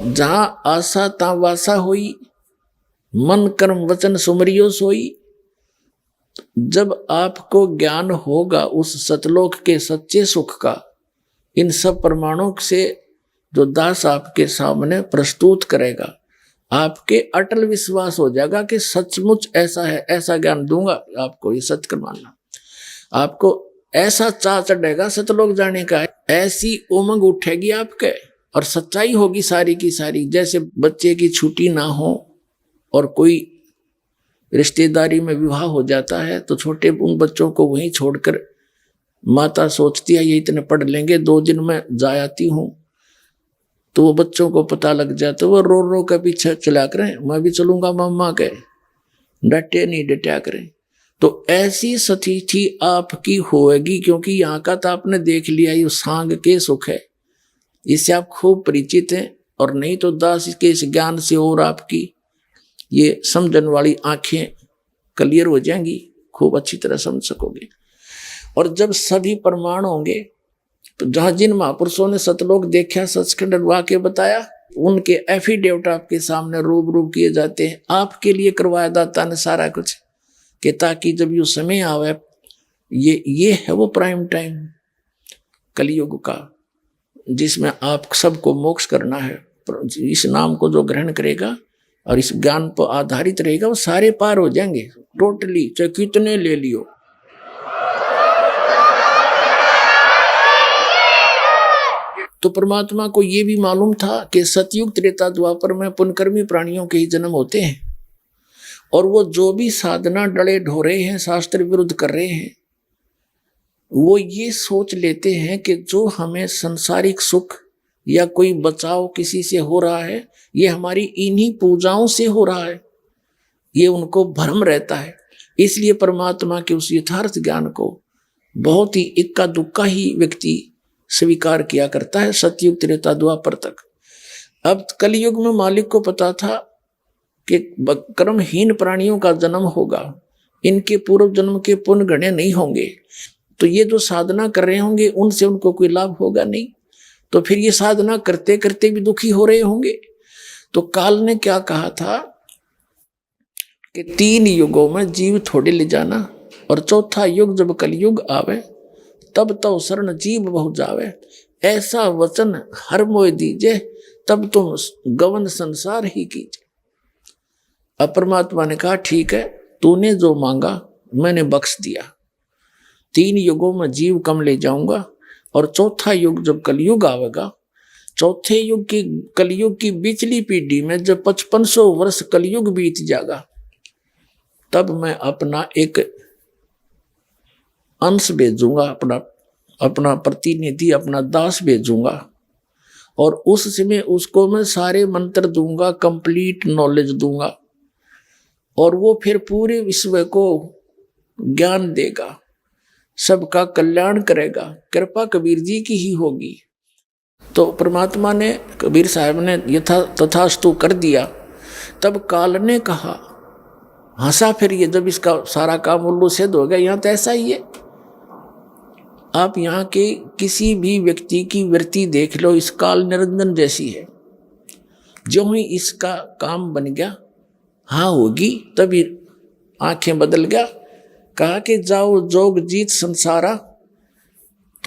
जहां आशा ता वासा हुई, मन कर्म वचन सुमरियो सोई। जब आपको ज्ञान होगा उस सतलोक के सच्चे सुख का, इन सब प्रमाणों से जो दास आपके सामने प्रस्तुत करेगा, आपके अटल विश्वास हो जाएगा कि सचमुच ऐसा है, ऐसा ज्ञान दूंगा आपको, ये सच कर मानना। आपको ऐसा चाह चढ़ेगा सतलोक जाने का, ऐसी उमंग उठेगी आपके, और सच्चाई होगी सारी की सारी। जैसे बच्चे की छुट्टी ना हो और कोई रिश्तेदारी में विवाह हो जाता है तो छोटे उन बच्चों को वहीं छोड़कर माता सोचती है ये इतने पढ़ लेंगे, 2 दिन में जा आती हूँ। तो वो बच्चों को पता लग जाता, वो रो रो के पीछे चला करें, मैं भी चलूंगा मम्मा के, डटे नहीं डटा करें। तो ऐसी स्थिति आपकी होएगी, क्योंकि यहाँ का तो आपने देख लिया, ये सांग के सुख है, इससे आप खूब परिचित हैं। और नहीं तो दास के इस ज्ञान से और आपकी ये समझन वाली आंखें क्लियर हो जाएंगी, खूब अच्छी तरह समझ सकोगे। और जब सभी प्रमाण होंगे, तो जहां जिन महापुरुषों ने सतलोक देखा, सचखंड वाक्य बताया, उनके एफिडेविट आपके सामने रूबरू किए जाते हैं। आपके लिए करवाया दाता ने सारा कुछ, कि ताकि जब ये समय आवे, ये है वो प्राइम टाइम कलयुग का, जिसमें आप सबको मोक्ष करना है। इस नाम को जो ग्रहण करेगा और इस ज्ञान पर आधारित रहेगा, वो सारे पार हो जाएंगे टोटली, चाहे कितने ले लियो। तो परमात्मा को ये भी मालूम था कि सतयुग त्रेता द्वापर में पुनकर्मी प्राणियों के ही जन्म होते हैं, और वो जो भी साधना डले ढोरे हैं, शास्त्र विरुद्ध कर रहे हैं, वो ये सोच लेते हैं कि जो हमें संसारिक सुख या कोई बचाव किसी से हो रहा है, ये हमारी इन्हीं पूजाओं से हो रहा है। ये उनको भ्रम रहता है। इसलिए परमात्मा के उस यथार्थ ज्ञान को बहुत ही इक्का दुक्का ही व्यक्ति स्वीकार किया करता है, सतयुग त्रेता द्वापर तक। अब कलयुग में मालिक को पता था कि कर्महीन प्राणियों का जन्म होगा, इनके पूर्व जन्म के पुण्य गणे नहीं होंगे, तो ये जो साधना कर रहे होंगे उनसे उनको कोई लाभ होगा नहीं, तो फिर ये साधना करते करते भी दुखी हो रहे होंगे। तो काल ने क्या कहा था कि 3 युगों में जीव थोड़े ले जाना, और चौथा युग जब कलयुग आवे, तब तो शरण जीव बहु जावे। ऐसा वचन हर मोय दीजे, तब तुम गवन संसार ही कीजिए। अब परमात्मा ने कहा ठीक है, तूने जो मांगा मैंने बख्श दिया, 3 युगों में जीव कम ले जाऊंगा, और चौथा युग जब कलयुग आवेगा, चौथे युग की कलयुग की बिचली पीढ़ी में जब 5500 वर्ष कलयुग बीत जाएगा, तब मैं अपना एक अंश भेजूंगा, अपना प्रतिनिधि, अपना दास भेजूंगा, और उस समय उसको मैं सारे मंत्र दूंगा, कंप्लीट नॉलेज दूंगा, और वो फिर पूरे विश्व को ज्ञान देगा, सबका कल्याण करेगा। कृपा कबीर जी की ही होगी। तो परमात्मा ने, कबीर साहब ने यथा तथास्तु कर दिया। तब काल ने कहा, हंसा फिर ये, जब इसका सारा काम उल्लू सिद्ध हो गया। यहाँ तो ऐसा ही है, आप यहाँ के किसी भी व्यक्ति की वृत्ति देख लो, इस काल निरंजन जैसी है। जो ही इसका काम बन गया, हाँ होगी, तभी आंखें बदल गया। कहा कि जाओ जोग जीत संसारा,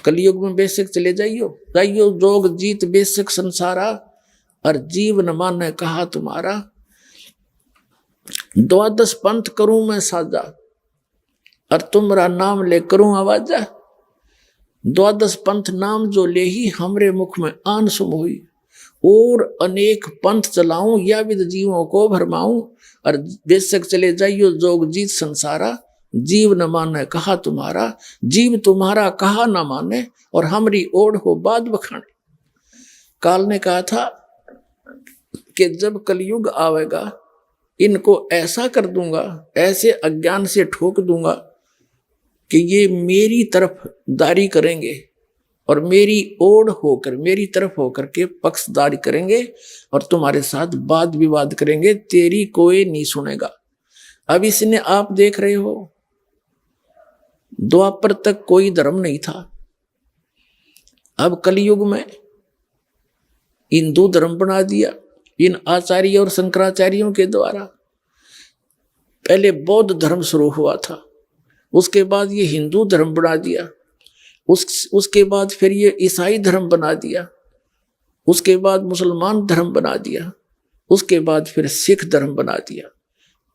कलयुग में बेशक चले जाइयो जोग जीत बेशक संसारा, और जीव न माने कहा तुम्हारा, 12 पंथ करूं मैं साजा, और तुम्हारा नाम ले करूं आवाजा। 12 पंथ नाम जो ले ही हमरे मुख में आन सुम हुई, और अनेक पंथ चलाऊं या विद जीवों को भरमाऊं, और बेशक चले जाइयो जोग जीत संसारा, जीव न माने कहा तुम्हारा। जीव तुम्हारा कहा न माने, और हमरी ओढ़ हो बाद बखाने। काल ने कहा था कि जब कलयुग आवेगा, इनको ऐसा कर दूंगा, ऐसे अज्ञान से ठोक दूंगा कि ये मेरी तरफ दारी करेंगे, और मेरी ओढ़ होकर, मेरी तरफ होकर के पक्षदारी करेंगे, और तुम्हारे साथ वाद विवाद करेंगे, तेरी कोई नहीं सुनेगा। अब इसने आप देख रहे हो, द्वापर तक कोई धर्म नहीं था, अब कलयुग में हिंदू धर्म बना दिया, इन आचार्य और शंकराचार्यों के द्वारा। पहले बौद्ध धर्म शुरू हुआ था, उसके बाद ये हिंदू धर्म बना दिया, उसके बाद फिर ये ईसाई धर्म बना दिया, उसके बाद मुसलमान धर्म बना दिया, उसके बाद फिर सिख धर्म बना दिया,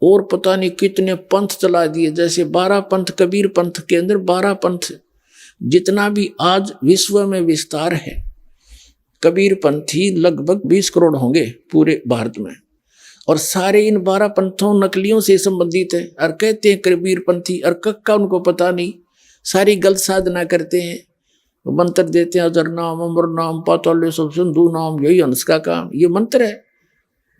और पता नहीं कितने पंथ चला दिए। जैसे 12 पंथ, कबीर पंथ के अंदर 12 पंथ, जितना भी आज विश्व में विस्तार है, कबीर पंथी लगभग 20 करोड़ होंगे पूरे भारत में, और सारे इन 12 पंथों नकलियों से संबंधित है। और कहते हैं कबीर पंथी, और कक्का उनको पता नहीं, सारी गलत साधना करते हैं, मंत्र देते हैं, अजर नाम, अमर नाम, पाताल सब सिंधु नाम, यही हंस का काम, ये मंत्र है।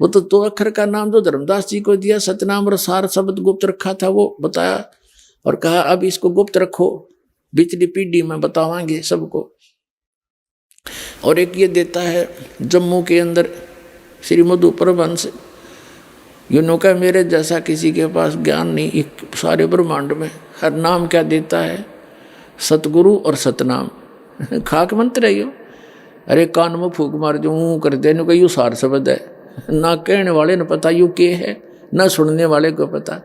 वो तो 2 अक्षर का नाम जो धर्मदास जी को दिया, सतनाम और सार शब्द गुप्त रखा था, वो बताया और कहा अब इसको गुप्त रखो, पिछली पीढ़ी में बतावांगे सबको। और एक ये देता है जम्मू के अंदर श्री मधु परमहंस, यूँ का मेरे जैसा किसी के पास ज्ञान नहीं, एक सारे ब्रह्मांड में। हर नाम क्या देता है, सतगुरु और सतनाम, खाक मंत्र है यो। अरे कान में फूक मार जो कर दे, का यू सार शब्द है, ना कहने वाले ने पता यू के है, ना सुनने वाले को पता।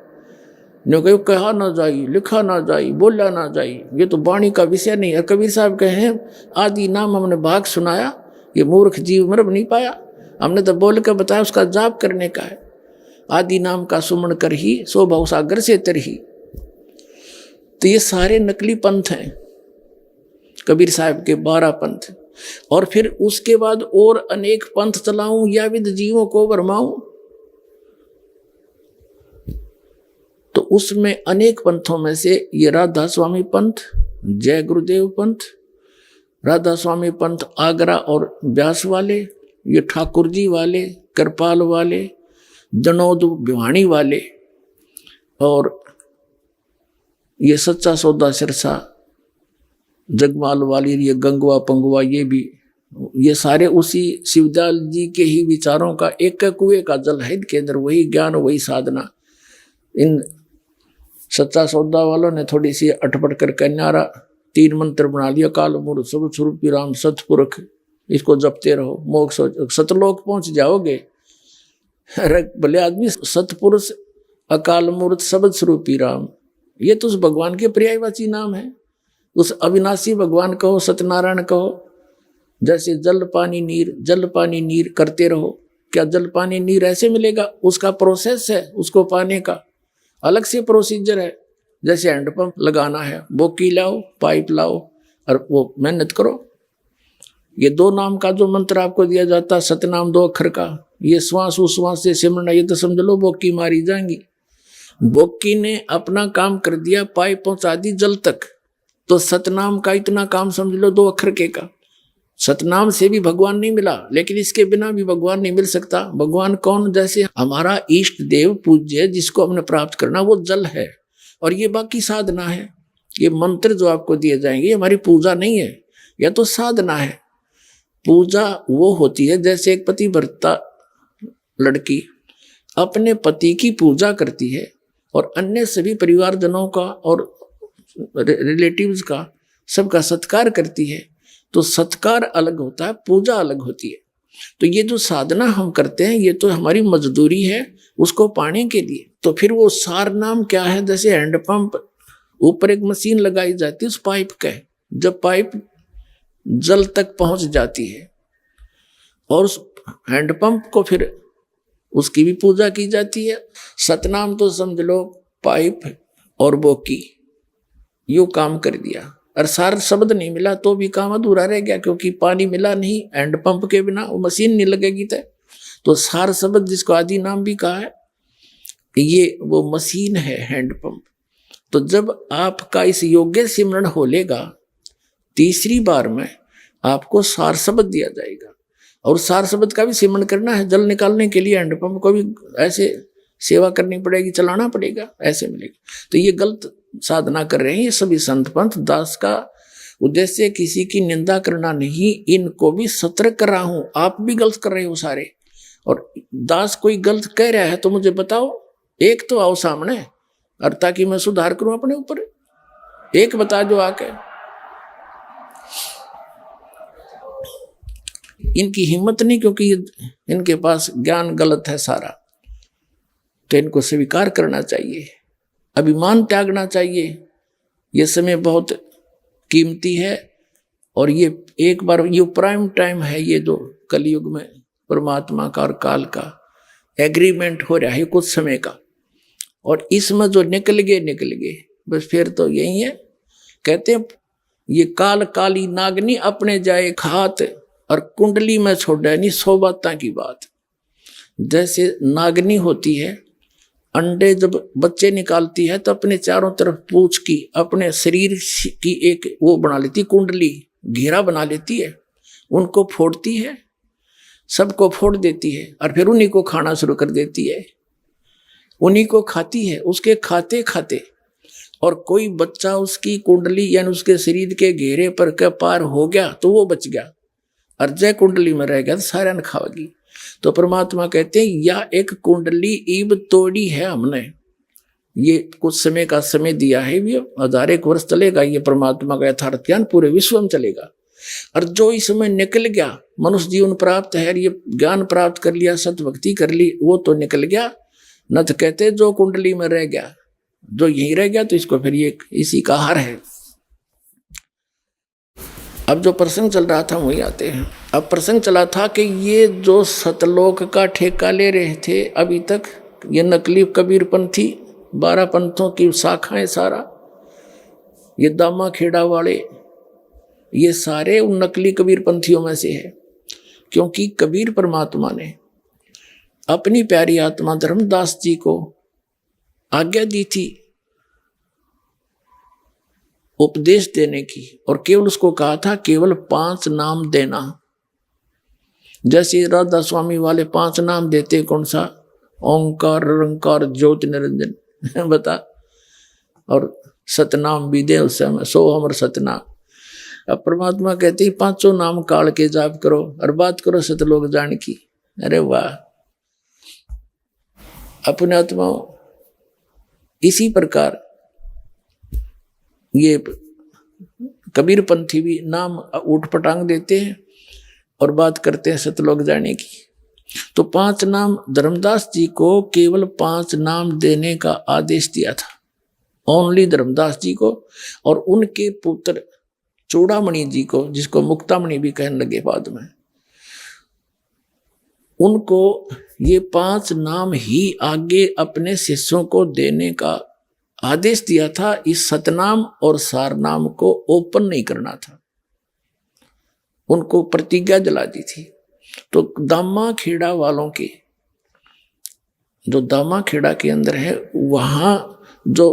नो कहो कहा ना जाई, लिखा ना जाई, बोला ना जाई, ये तो वाणी का विषय नहीं है। कबीर साहब कहे आदि नाम हमने भाग सुनाया, ये मूर्ख जीव मर नहीं पाया, हमने तो बोल कर बताया, उसका जाप करने का है। आदि नाम का सुमन कर ही सो भाव सागर से तरही। तो ये सारे नकली पंथ हैं, कबीर साहब के 12 पंथ। और फिर उसके बाद और अनेक पंथ चलाऊं या विद जीवों को भरमाऊं, तो उसमें अनेक पंथों में से ये राधा स्वामी पंथ, जय गुरुदेव पंथ, राधा स्वामी पंथ आगरा और ब्यास वाले, ये ठाकुर जी वाले, कृपाल वाले, जनोद भिवाणी वाले, और ये सच्चा सौदा सिरसा जगमाल वाली, ये गंगवा पंगवा, ये भी, ये सारे उसी शिवदयाल जी के ही विचारों का एक कुएं का जल है के अंदर, वही ज्ञान वही साधना। इन सच्चा सौदा वालों ने थोड़ी सी अटपट करके न्यारा 3 मंत्र बना लिया, काल मूर्त सब स्वरूपी राम सतपुरख, इसको जपते रहो मोक्ष सतलोक पहुंच जाओगे। अरे भले आदमी, सतपुरुष, अकाल मूर्त, शब्द स्वरूपी राम, ये तो उस भगवान के पर्यायवाची नाम है। उस अविनाशी भगवान कहो, सत्यनारायण कहो। जैसे जल पानी नीर, जल पानी नीर करते रहो। क्या जल पानी नीर ऐसे मिलेगा? उसका प्रोसेस है, उसको पाने का अलग से प्रोसीजर है। जैसे हैंडपंप लगाना है, बोकी लाओ, पाइप लाओ और वो मेहनत करो। ये 2 नाम का जो मंत्र आपको दिया जाता है, सतनाम 2 अक्षर का, ये श्वास उश्वास से सिमरना, ये तो समझ लो बोकी मारी जाएंगी। बोकी ने अपना काम कर दिया, पाइप पहुंचा दी जल तक, तो सतनाम का इतना काम समझ लो 2 अक्षर के का। सतनाम से भी भगवान नहीं मिला, लेकिन इसके बिना भी भगवान नहीं मिल सकता। भगवान कौन? जैसे हमारा इष्ट देव पूज्य जिसको हमने प्राप्त करना, वो जल है और ये बाकी साधना है। ये मंत्र जो आपको दिए जाएंगे, ये हमारी पूजा नहीं है, यह तो साधना है। पूजा वो होती है जैसे एक पतिव्रता लड़की अपने पति की पूजा करती है और अन्य सभी परिवारजनों का और रिलेटिव्स का सबका सत्कार करती है। तो सत्कार अलग होता है, पूजा अलग होती है। तो ये जो साधना हम करते हैं, ये तो हमारी मजदूरी है उसको पाने के लिए। तो फिर वो सार नाम क्या है? जैसे हैंडपंप, ऊपर एक मशीन लगाई जाती है उस पाइप का, जब पाइप जल तक पहुंच जाती है और उस हैंडपंप को फिर उसकी भी पूजा की जाती है। सतनाम तो समझ लो पाइप और बोकी, यूं काम कर दिया। और सार शब्द नहीं मिला तो भी काम अधूरा रह गया, क्योंकि पानी मिला नहीं, हैंडपंप के बिना वो मशीन नहीं लगेगी। तो सार शब्द जिसको आदि नाम भी कहा है, ये वो मशीन है हैंडपंप। तो जब आपका इस योग्य सिमरण हो लेगा, 3री बार में आपको सार शब्द दिया जाएगा। और सार शब्द का भी सिमरण करना है, जल निकालने के लिए हैंडपंप को भी ऐसे सेवा करनी पड़ेगी, चलाना पड़ेगा, ऐसे मिलेगा। तो ये गलत साधना कर रहे हैं ये सभी संत पंथ। दास का उद्देश्य किसी की निंदा करना नहीं, इनको भी सतर्क कर रहा हूं। आप भी गलत कर रहे हो सारे, और दास कोई गलत कह रहा है तो मुझे बताओ, एक तो आओ सामने, और ताकि मैं सुधार करूं अपने ऊपर। एक बता दो आके। इनकी हिम्मत नहीं, क्योंकि इनके पास ज्ञान गलत है सारा। तो इनको स्वीकार करना चाहिए, अभिमान त्यागना चाहिए। ये समय बहुत कीमती है और ये एक बार ये प्राइम टाइम है, ये जो कलयुग में परमात्मा का और काल का एग्रीमेंट हो रहा है कुछ समय का, और इसमें जो निकल गए बस फिर तो यही है। कहते हैं ये काल काली नागनी अपने जाए खात, और कुंडली में छोड़े नहीं 100 बातें की बात। जैसे नागनी होती है, अंडे जब बच्चे निकालती है तो अपने चारों तरफ पूंछ की अपने शरीर की एक वो बना लेती, कुंडली घेरा बना लेती है, उनको फोड़ती है, सबको फोड़ देती है और फिर उन्हीं को खाना शुरू कर देती है, उन्हीं को खाती है। उसके खाते खाते और कोई बच्चा उसकी कुंडली यानी उसके शरीर के घेरे पर के पार हो गया तो वो बच गया, और जय कुंडली में रह गया तो सारा न खावेगी। तो परमात्मा कहते हैं यह एक कुंडली ईब तोड़ी है हमने, ये कुछ समय का समय दिया है, ये 1000 वर्ष चलेगा, ये परमात्मा का यथार्थ ज्ञान पूरे विश्व में चलेगा। और जो इस समय निकल गया, मनुष्य जीवन प्राप्त है, ये ज्ञान प्राप्त कर लिया, सतभक्ति कर ली, वो तो निकल गया। न तो कहते जो कुंडली में रह गया, जो यहीं रह गया तो इसको फिर ये इसी का हार है। अब जो प्रसंग चल रहा था वही आते हैं। अब प्रसंग चला था कि ये जो सतलोक का ठेका ले रहे थे अभी तक, ये नकली कबीरपंथी 12 पंथों की शाखाएं, सारा ये दामा खेड़ा वाले, ये सारे उन नकली कबीरपंथियों में से है। क्योंकि कबीर परमात्मा ने अपनी प्यारी आत्मा धर्मदास जी को आज्ञा दी थी उपदेश देने की, और केवल उसको कहा था केवल 5 नाम देना। जैसे राधा स्वामी वाले 5 नाम देते, कौन सा? ओंकार, निरंकार, ज्योति निरंजन बता, और सतनाम भी दे उस समय, सो हमर सतनाम। अब परमात्मा कहते ही 5 नाम काल के जाप करो और बात करो सतलोक जान की। अरे वाह! अपने आत्मा इसी प्रकार ये कबीरपंथी भी नाम उठपटांग देते हैं और बात करते हैं सतलोक जाने की। तो 5 नाम धर्मदास जी को केवल 5 नाम देने का आदेश दिया था, ओनली धर्मदास जी को, और उनके पुत्र चूड़ामणि जी को, जिसको मुक्तामणि भी कहने लगे बाद में, उनको ये 5 नाम ही आगे अपने शिष्यों को देने का आदेश दिया था। इस सतनाम और सारनाम को ओपन नहीं करना था, उनको प्रतिज्ञा दिला दी थी। तो दामा खेड़ा वालों के, जो दामा खेड़ा के अंदर है, वहां जो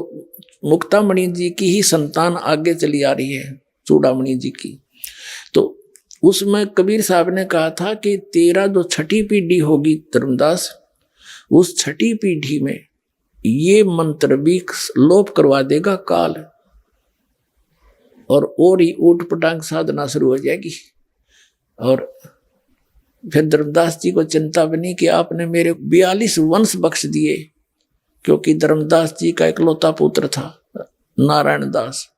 मुक्तामणि जी की ही संतान आगे चली आ रही है, चूड़ामणि जी की, तो उसमें कबीर साहब ने कहा था कि तेरा जो 6ठी पीढ़ी होगी धर्मदास, उस 6ठी पीढ़ी में ये मंत्र भी लोप करवा देगा काल, और ही ऊट पटांग साधना शुरू हो जाएगी। और फिर धर्मदास जी को चिंता बनी कि आपने मेरे 42 वंश बख्श दिए, क्योंकि धर्मदास जी का इकलौता पुत्र था नारायण दास,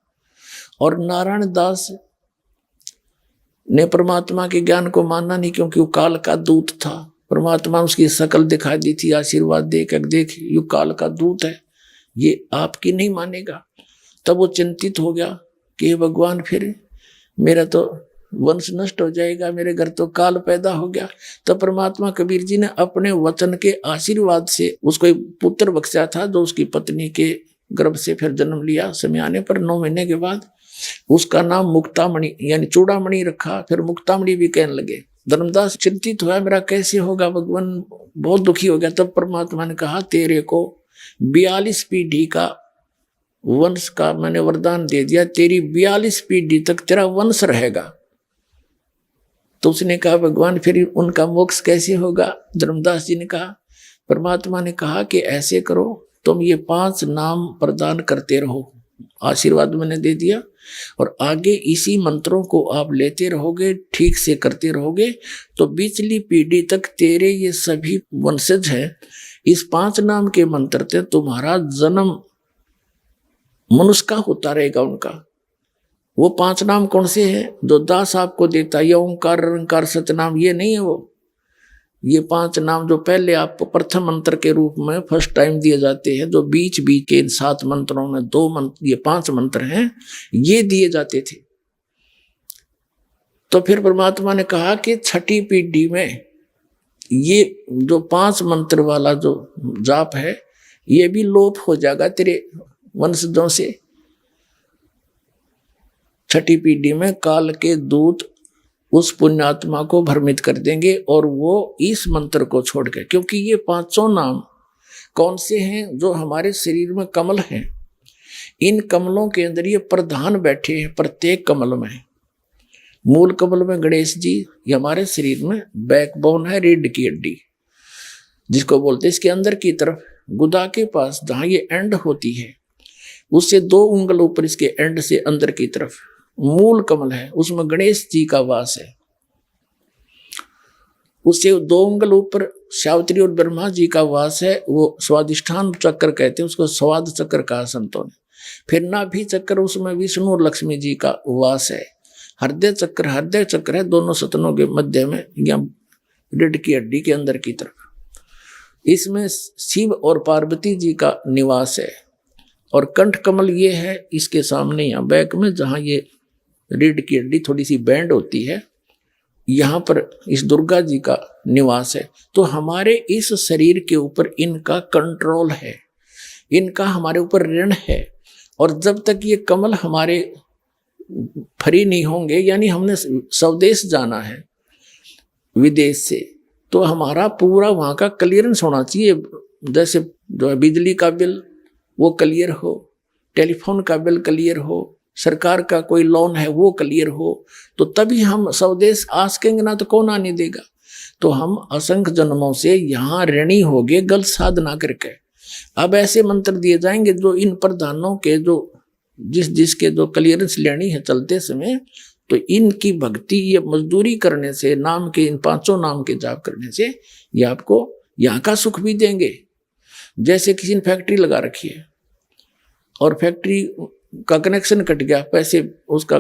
और नारायण दास ने परमात्मा के ज्ञान को माना नहीं, क्योंकि वो काल का दूत था। परमात्मा उसकी शकल दिखा दी थी, आशीर्वाद देख यू काल का दूत है, ये आपकी नहीं मानेगा। तब वो चिंतित हो गया कि भगवान फिर मेरा तो वंश नष्ट हो जाएगा, मेरे घर तो काल पैदा हो गया। तब परमात्मा कबीर जी ने अपने वचन के आशीर्वाद से उसको एक पुत्र बख्शा था, जो उसकी पत्नी के गर्भ से फिर जन्म लिया। समय आने पर 9 महीने के बाद उसका नाम मुक्तामणि यानी चूड़ामणि रखा, फिर मुक्तामणि भी कहने लगे। धर्मदास चिंतित हुआ, मेरा कैसे होगा भगवान, बहुत दुखी हो गया। तब परमात्मा ने कहा तेरे को 42 पीढ़ी का वंश का मैंने वरदान दे दिया, तेरी 42 पीढ़ी तक तेरा वंश रहेगा। तो उसने कहा भगवान फिर उनका मोक्ष कैसे होगा? धर्मदास जी ने कहा, परमात्मा ने कहा कि ऐसे करो, तुम ये 5 नाम प्रदान करते रहो, आशीर्वाद मैंने दे दिया, और आगे इसी मंत्रों को आप लेते रहोगे, ठीक से करते रहोगे, तो पिछली पीढ़ी तक तेरे ये सभी वंशज हैं, इस 5 नाम के मंत्र से तुम्हारा जन्म मनुष्य का होता रहेगा उनका, वो 5 नाम कौन से हैं जो दास आपको देता है? ये ओंकार, निरंकार, सतनाम, ये नहीं है वो। ये 5 नाम जो पहले आपको प्रथम मंत्र के रूप में फर्स्ट टाइम दिए जाते हैं, जो बीच बीच के इन 7 मंत्रों में 2 मंत्र, ये 5 मंत्र हैं, ये दिए जाते थे। तो फिर परमात्मा ने कहा कि छठी पीढ़ी में ये जो 5 मंत्र वाला जो जाप है, ये भी लोप हो जाएगा तेरे वंशजों से। छठी पीढ़ी में काल के दूत उस पुण्यात्मा को भ्रमित कर देंगे और वो इस मंत्र को छोड़ के, क्योंकि ये 5 नाम कौन से हैं? जो हमारे शरीर में कमल हैं, इन कमलों के अंदर ये प्रधान बैठे हैं। प्रत्येक कमल में, मूल कमल में गणेश जी, ये हमारे शरीर में बैकबोन है, रीढ़ की हड्डी जिसको बोलते हैं। इसके अंदर की तरफ गुदा के पास जहां ये एंड होती है, उससे 2 उंगल ऊपर इसके एंड से अंदर की तरफ मूल कमल है, उसमें गणेश जी का वास है। उससे 2 उंगल ऊपर सावित्री और ब्रह्मा जी का वास है। वो स्वादिष्ठान चक्र कहते हैं उसको, स्वाद चक्र कहा संतों ने। फिर नाभि चक्र, उसमें विष्णु और लक्ष्मी जी का वास है। हृदय चक्र है दोनों सतनों के मध्य में, या रीढ़ की हड्डी के अंदर की तरफ। इसमें शिव और पार्वती जी का निवास है। और कंठ कमल ये है इसके सामने, यहाँ बैक में, जहाँ ये रीढ़ की हड्डी थोड़ी सी बैंड होती है, यहाँ पर इस दुर्गा जी का निवास है। तो हमारे इस शरीर के ऊपर इनका कंट्रोल है, इनका हमारे ऊपर ऋण है। और जब तक ये कमल हमारे फ्री नहीं होंगे, यानी हमने स्वदेश जाना है विदेश से, तो हमारा पूरा वहाँ का क्लियरेंस होना चाहिए। जैसे जो है बिजली का बिल वो क्लियर हो, टेलीफोन का बिल क्लियर हो, सरकार का कोई लोन है वो क्लियर हो, तो तभी हम स्वदेश आ सकेंगे, ना तो कौन आने देगा। तो हम असंख्य जन्मों से यहाँ ऋणी हो गए गलत साधना करके। अब ऐसे मंत्र दिए जाएंगे जो इन प्रधानों के जो जिसके जो क्लियरेंस लेनी है चलते समय, तो इनकी भक्ति, ये मजदूरी करने से, नाम के इन 5 नाम के जाप करने से, ये आपको यहाँ का सुख भी देंगे। जैसे किसी ने फैक्ट्री लगा रखी है और फैक्ट्री का कनेक्शन कट गया, पैसे उसका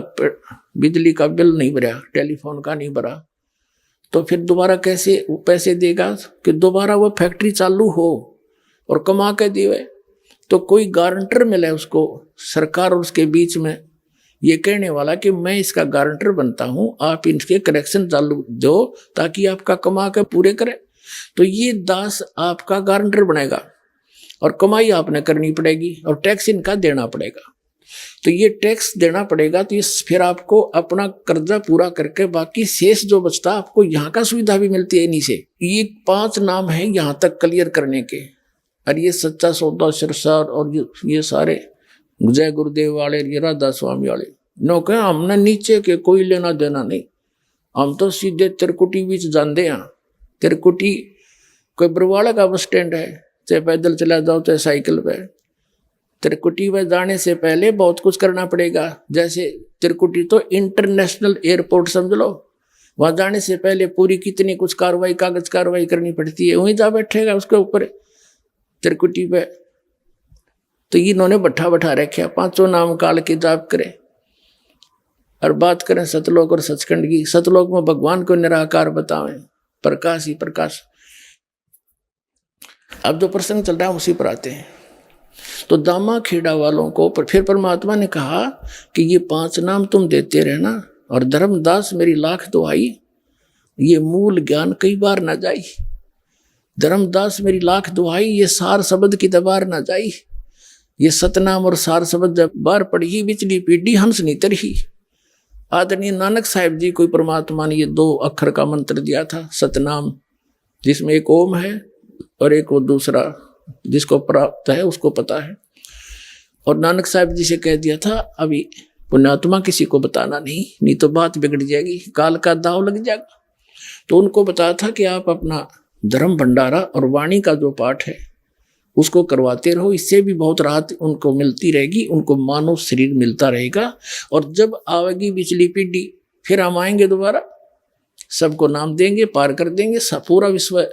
बिजली का बिल नहीं भरा, टेलीफोन का नहीं भरा, तो फिर दोबारा कैसे पैसे देगा कि दोबारा वो फैक्ट्री चालू हो और कमा के देवे। तो कोई गारंटर मिले उसको, सरकार और उसके बीच में, ये कहने वाला कि मैं इसका गारंटर बनता हूं, आप इनके कनेक्शन चालू दो ताकि आपका कमा के पूरे करें। तो ये दास आपका गारंटर बनेगा और कमाई आपने करनी पड़ेगी और टैक्स इनका देना पड़ेगा। तो ये टैक्स देना पड़ेगा, तो ये फिर आपको अपना कर्जा पूरा करके बाकी शेष जो बचता आपको यहाँ का सुविधा भी मिलती है इन्हीं से। ये 5 नाम है यहाँ तक क्लियर करने के। और ये सच्चा सौदा सिरसार और ये सारे जय गुरुदेव वाले, ये राधा स्वामी वाले नो कह हमने नीचे के कोई लेना देना नहीं, हम तो सीधे तिरकुटी बीच जानते हैं। तिरकुटी कोई बरवाड़ा का बस स्टैंड है, चाहे पैदल चला जाओ चाहे साइकिल पे। तिरकुटी में जाने से पहले बहुत कुछ करना पड़ेगा। जैसे तिरकुटी तो इंटरनेशनल एयरपोर्ट समझ लो, वहां जाने से पहले पूरी कितनी कुछ कार्रवाई, कागज कार्रवाई करनी पड़ती है। वहीं जा बैठेगा उसके ऊपर तिरकुटी पे, तो इन्होंने बैठा रखा 5 नाम काल के जाप करें। और बात करें सतलोक और सचखंड की, सतलोक में भगवान को निराकार बतावें, प्रकाश ही प्रकाश। अब जो प्रसंग चल रहा है उसी पर आते हैं। तो दामा खेड़ा वालों को फिर परमात्मा ने कहा कि ये 5 नाम तुम देते रहना, और धर्मदास मेरी लाख दुआई, ये मूल ज्ञान कई बार ना जाई। धर्मदास मेरी लाख दुआई, ये सार शब्द की दबार ना जाई। ये सतनाम और सार शब्द जब बार पढ़ी, बिचली पीढ़ी हंस नहीं तरही। आदरणीय नानक साहिब जी को परमात्मा ने ये 2 अक्षर का मंत्र दिया था, सतनाम, जिसमें एक ओम है और एक वो दूसरा जिसको प्राप्त है उसको पता है। और नानक साहिब जी से कह दिया था अभी पुण्यात्मा किसी को बताना नहीं तो बात बिगड़ जाएगी, काल का दाव लग जाएगा। तो उनको बताया था कि आप अपना धर्म भंडारा और वाणी का जो पाठ है उसको करवाते रहो, इससे भी बहुत राहत उनको मिलती रहेगी, उनको मानव शरीर मिलता रहेगा। और जब आवेगी पिछली पीढ़ी फिर हम आएंगे दोबारा, सबको नाम देंगे, पार कर देंगे, पूरा विश्व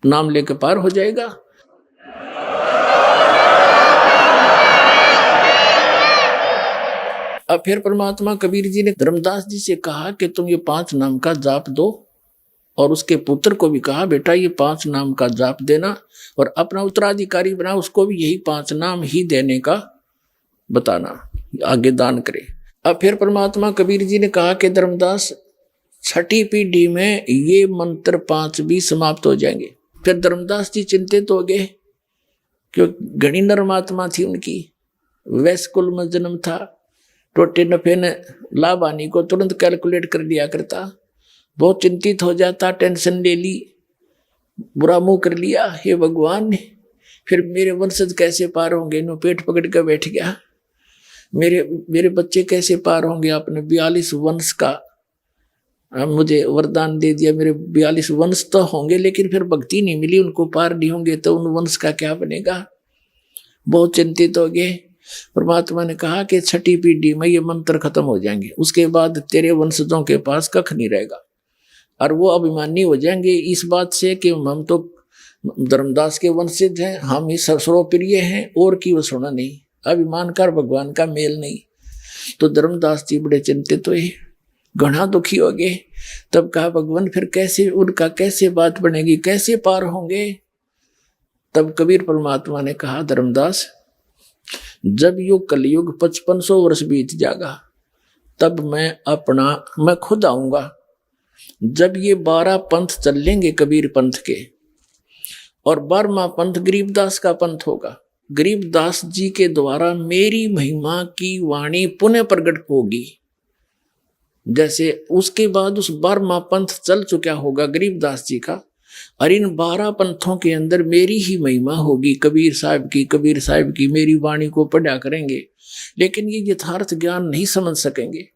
नाम लेकर पार हो जाएगा। अब फिर परमात्मा कबीर जी ने धर्मदास जी से कहा कि तुम ये 5 नाम का जाप दो, और उसके पुत्र को भी कहा बेटा ये 5 नाम का जाप देना, और अपना उत्तराधिकारी बना उसको भी यही 5 नाम ही देने का बताना, आगे दान करे। अब फिर परमात्मा कबीर जी ने कहा कि धर्मदास 6ठी पीढ़ी में ये मंत्र 5 भी समाप्त हो जाएंगे। फिर धर्मदास जी चिंतित हो गए, क्योंकि घनी नरमात्मा थी उनकी, वैश्य कुल में जन्म था, टोटे नफे ने लाभ हानि को तुरंत कैलकुलेट कर लिया करता, बहुत चिंतित हो जाता, टेंशन ले ली, बुरा मुंह कर लिया, हे भगवान फिर मेरे वंशज कैसे पार होंगे, नो पेट पकड़ कर बैठ गया, मेरे बच्चे कैसे पार होंगे, आपने 42 वंश का मुझे वरदान दे दिया, मेरे 42 वंश तो होंगे लेकिन फिर भक्ति नहीं मिली, उनको पार नहीं होंगे तो उन वंश का क्या बनेगा। बहुत चिंतित हो गए। परमात्मा ने कहा कि 6ठी पीढ़ी में ये मंत्र खत्म हो जाएंगे, उसके बाद तेरे वंशजों के पास कख नहीं रहेगा, और वो अभिमानी हो जाएंगे इस बात से कि हम तो धर्मदास के वंशज हैं, हम ही सर्वप्रिय हैं, और की वो सुना नहीं, अभिमान का भगवान का मेल नहीं। तो धर्मदास जी बड़े चिंतित हुए, घना दुखी हो गए। तब कहा भगवान फिर कैसे, उनका कैसे बात बनेगी, कैसे पार होंगे। तब कबीर परमात्मा ने कहा धर्मदास जब युग कलयुग 5500 वर्ष बीत जाएगा तब मैं खुद आऊंगा। जब ये 12 पंथ चल लेंगे कबीर पंथ के, और 12वां पंथ गरीबदास का पंथ होगा, गरीबदास जी के द्वारा मेरी महिमा की वाणी पुनः प्रकट होगी। जैसे उसके बाद उस 12वां पंथ चल चुका होगा गरीबदास जी का, और इन 12 पंथों के अंदर मेरी ही महिमा होगी, कबीर साहिब की मेरी वाणी को पढ़ा करेंगे, लेकिन ये यथार्थ ज्ञान नहीं समझ सकेंगे।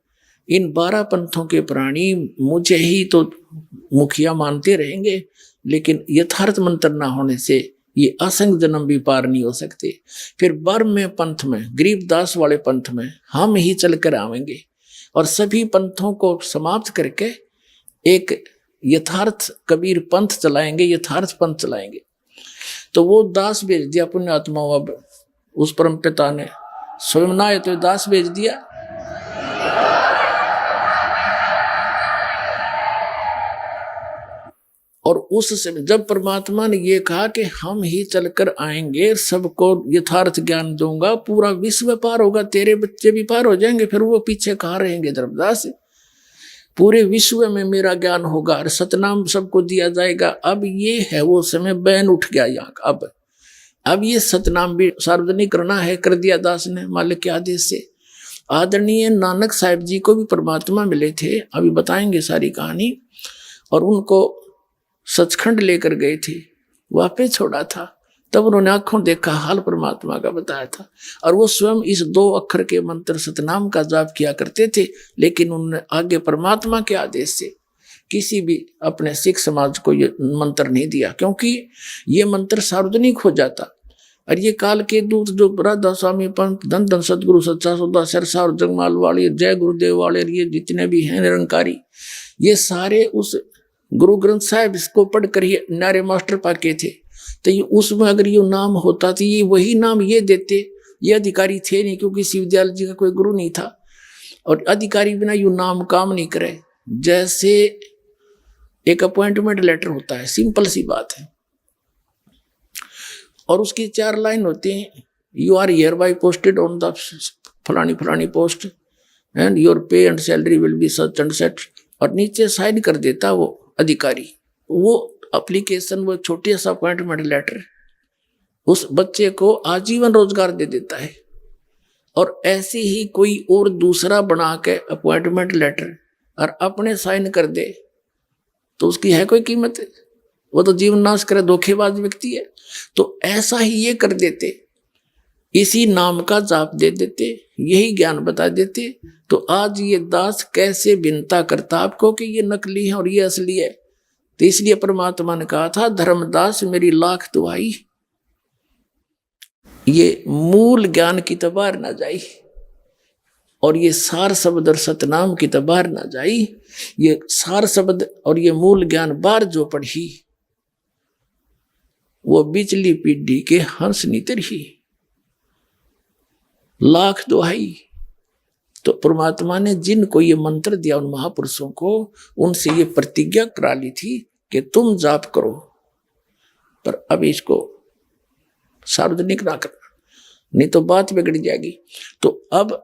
इन 12 पंथों के प्राणी मुझे ही तो मुखिया मानते रहेंगे, लेकिन यथार्थ मंत्र ना होने से ये असंग जन्म भी पार नहीं हो सकते। फिर 12वें पंथ में, गरीबदास वाले पंथ में हम ही चल कर आवेंगे, और सभी पंथों को समाप्त करके एक यथार्थ कबीर पंथ चलाएंगे, यथार्थ पंथ चलाएंगे। तो वो दास भेज दिया पुण्यात्मा, अब उस परम पिता ने स्वयं ना तो दास भेज दिया। और उस समय जब परमात्मा ने ये कहा कि हम ही चलकर आएंगे, सबको यथार्थ ज्ञान दूंगा, पूरा विश्व पार होगा, तेरे बच्चे भी पार हो जाएंगे, फिर वो पीछे कहाँ रहेंगे धर्मदास, पूरे विश्व में मेरा ज्ञान होगा और सतनाम सबको दिया जाएगा। अब ये है वो समय, बैन उठ गया यहाँ का। अब ये सतनाम भी सार्वजनिक करना है, कर दिया दास ने मालिक के आदेश से। आदरणीय नानक साहिब जी को भी परमात्मा मिले थे, अभी बताएंगे सारी कहानी, और उनको सचखंड लेकर गए थे, वापस छोड़ा था, तब उन्होंने आंखों देखा हाल परमात्मा का बताया था, और वो स्वयं इस 2 अक्षर के मंत्र सतनाम का जाप किया करते थे, लेकिन उन्होंने आगे परमात्मा के आदेश से किसी भी अपने सिख समाज को ये मंत्र नहीं दिया, क्योंकि ये मंत्र सार्वजनिक हो जाता। और ये काल के दूत जो राधा स्वामी पंत, धन धन सदगुरु सच्चा सौदा, सरसा और जगमाल वाले, जय गुरुदेव वाले, ये जितने भी हैं निरंकारी, ये सारे उस गुरु ग्रंथ साहिब इसको पढ़कर ही नारे मास्टर पाके थे। तो ये उसमें अगर ये नाम होता तो ये वही नाम ये देते, ये अधिकारी थे नहीं, क्योंकि शिवदयाल जी का कोई गुरु नहीं था, और अधिकारी बिना यू नाम काम नहीं करे। जैसे एक अपॉइंटमेंट लेटर होता है, सिंपल सी बात है, और उसकी 4 लाइन होती हैं, you are hereby posted on the फलानी फलानी post and your pay and salary will be such and set, और नीचे साइन कर देता वो अधिकारी। वो एप्लीकेशन, वो छोटे सा अपॉइंटमेंट लेटर उस बच्चे को आजीवन रोजगार दे देता है। और ऐसे ही कोई और दूसरा बना के अपॉइंटमेंट लेटर और अपने साइन कर दे तो उसकी है कोई कीमत? वो तो जीवन नाश करे, धोखेबाज व्यक्ति है। तो ऐसा ही ये कर देते, इसी नाम का जाप दे देते, यही ज्ञान बता देते। तो आज ये दास कैसे विनता करता आपको कि ये नकली है और ये असली है। तो इसलिए परमात्मा ने कहा था, धर्मदास मेरी लाख दुआई, ये मूल ज्ञान की तबार ना जाई, और ये सार शब्द और सतनाम की तबार ना जाई। ये सार शब्द और ये मूल ज्ञान बार जो पढ़ी, वो बिचली पीढ़ी के हंस नितर ही। लाख दुहाई, तो परमात्मा ने जिनको ये मंत्र दिया उन महापुरुषों को, उनसे ये प्रतिज्ञा करा ली थी कि तुम जाप करो, पर अब इसको सार्वजनिक ना करना, नहीं तो बात बिगड़ जाएगी। तो अब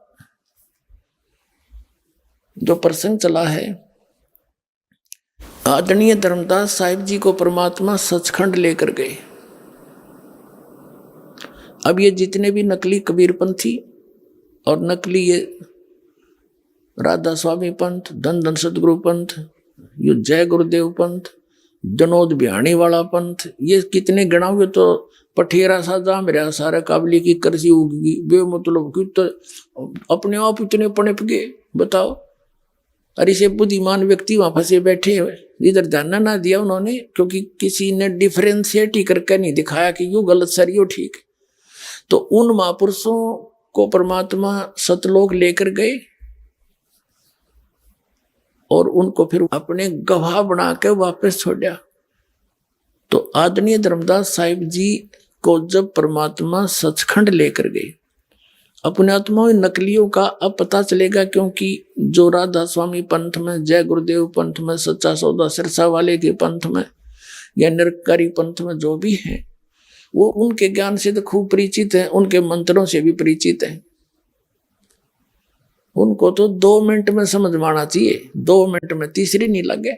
जो प्रसंग चला है, आदरणीय धर्मदास साहिब जी को परमात्मा सचखंड लेकर गए। अब ये जितने भी नकली कबीरपंथी और नकली ये राधा स्वामी पंथ, धन धन सतगुरु पंथ, ये जय गुरुदेव पंथ, जनोद बिहाणी वाला पंथ, ये कितने गणा हुए तो पठेरा सा जा मेरा सारा काबली की करसी उगी बेमतलब की, तो अपने आप इतने पणप गए, बताओ। अरे से बुद्धिमान व्यक्ति वहां फंसे बैठे हुए, इधर ध्यान ना दिया उन्होंने, क्योंकि किसी ने डिफरेंशिएट ही करके नहीं दिखाया कि यू गलत सर यो ठीक। तो उन महापुरुषों को परमात्मा सतलोक लेकर गए और उनको फिर अपने गवाह बना के वापस छोड़ा। तो आदरणीय धर्मदास साहिब जी को जब परमात्मा सचखंड लेकर गए, अपने आत्माओं नकलियों का अब पता चलेगा, क्योंकि जो राधा स्वामी पंथ में, जय गुरुदेव पंथ में, सच्चा सौदा सिरसा वाले के पंथ में या निरकारी पंथ में जो भी हैं, वो उनके ज्ञान से तो खूब परिचित हैं, उनके मंत्रों से भी परिचित हैं। उनको तो 2 मिनट में समझ में आना चाहिए, 2 मिनट में तीसरी नहीं लगे।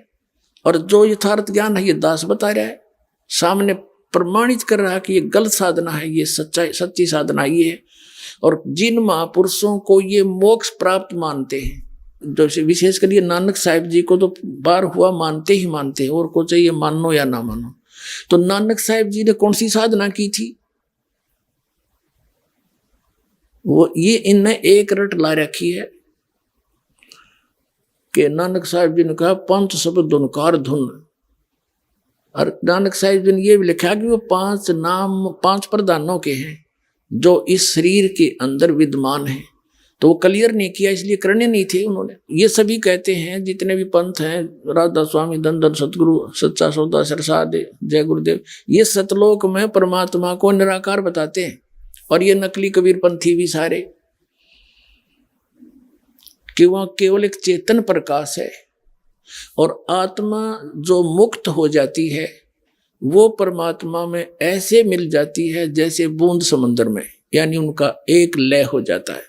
और जो यथार्थ ज्ञान है ये दास बता रहा है, सामने प्रमाणित कर रहा है कि ये गलत साधना है, ये सच्ची साधना ये है। और जिन महापुरुषों को ये मोक्ष प्राप्त मानते हैं, जैसे विशेषकर ये नानक साहिब जी को तो बार हुआ मानते ही मानते हैं, और को चाहिए मानो या ना मानो। तो नानक साहिब जी ने कौन सी साधना की थी, वो ये इनने एक रट ला रखी है कि नानक साहिब जी ने कहा पंच शब्द धुनकार धुन। और नानक साहिब जी ने ये भी लिखा कि वो 5 नाम 5 प्रधानों के हैं जो इस शरीर के अंदर विद्यमान है। तो वो क्लियर नहीं किया, इसलिए करने नहीं थे उन्होंने। ये सभी कहते हैं जितने भी पंथ हैं, राधा स्वामी, धन धन सतगुरु, सच्चा सौदा सिरसा, जय गुरुदेव, ये सतलोक में परमात्मा को निराकार बताते हैं। और ये नकली कबीरपंथी भी सारे, कि वह केवल एक चेतन प्रकाश है, और आत्मा जो मुक्त हो जाती है वो परमात्मा में ऐसे मिल जाती है जैसे बूंद समंदर में, यानी उनका एक लय हो जाता है,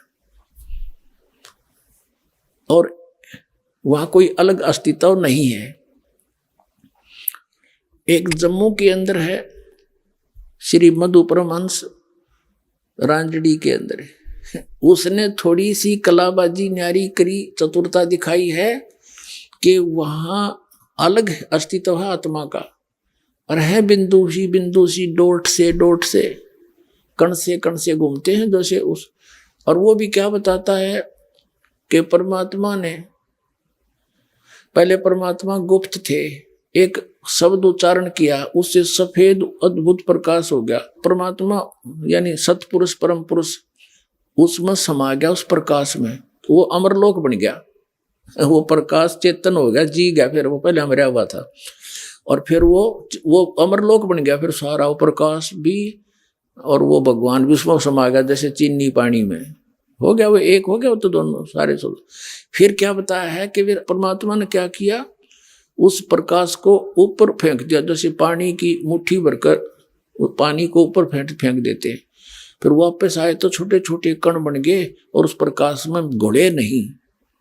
और वहां कोई अलग अस्तित्व नहीं है। एक जम्मू के अंदर है श्री मधु परमहंस, रांजड़ी के अंदर है, उसने थोड़ी सी कलाबाजी न्यारी करी, चतुरता दिखाई है कि वहां अलग अस्तित्व है आत्मा का, और है बिंदु सी डोट से कण से घूमते हैं जैसे उस। और वो भी क्या बताता है कि परमात्मा ने, पहले परमात्मा गुप्त थे, एक शब्द उच्चारण किया, उससे सफेद अद्भुत प्रकाश हो गया। परमात्मा यानी सतपुरुष परम पुरुष उसमें समा गया, उस प्रकाश में, तो वो अमरलोक बन गया, वो प्रकाश चेतन हो गया, जी गया। फिर वो पहले अमरा हुआ था, और फिर वो अमरलोक बन गया। फिर सारा वो प्रकाश भी और वो भगवान भी उसमें समा गया, जैसे चीनी पानी में हो गया, वो एक हो गया, वो तो दोनों सारे सब। फिर क्या बताया है कि फिर परमात्मा ने क्या किया, उस प्रकाश को ऊपर फेंक दिया, जैसे पानी की मुट्ठी भरकर पानी को ऊपर फेंक देते हैं। फिर वापस आए तो छोटे छोटे कण बन गए, और उस प्रकाश में घुले नहीं,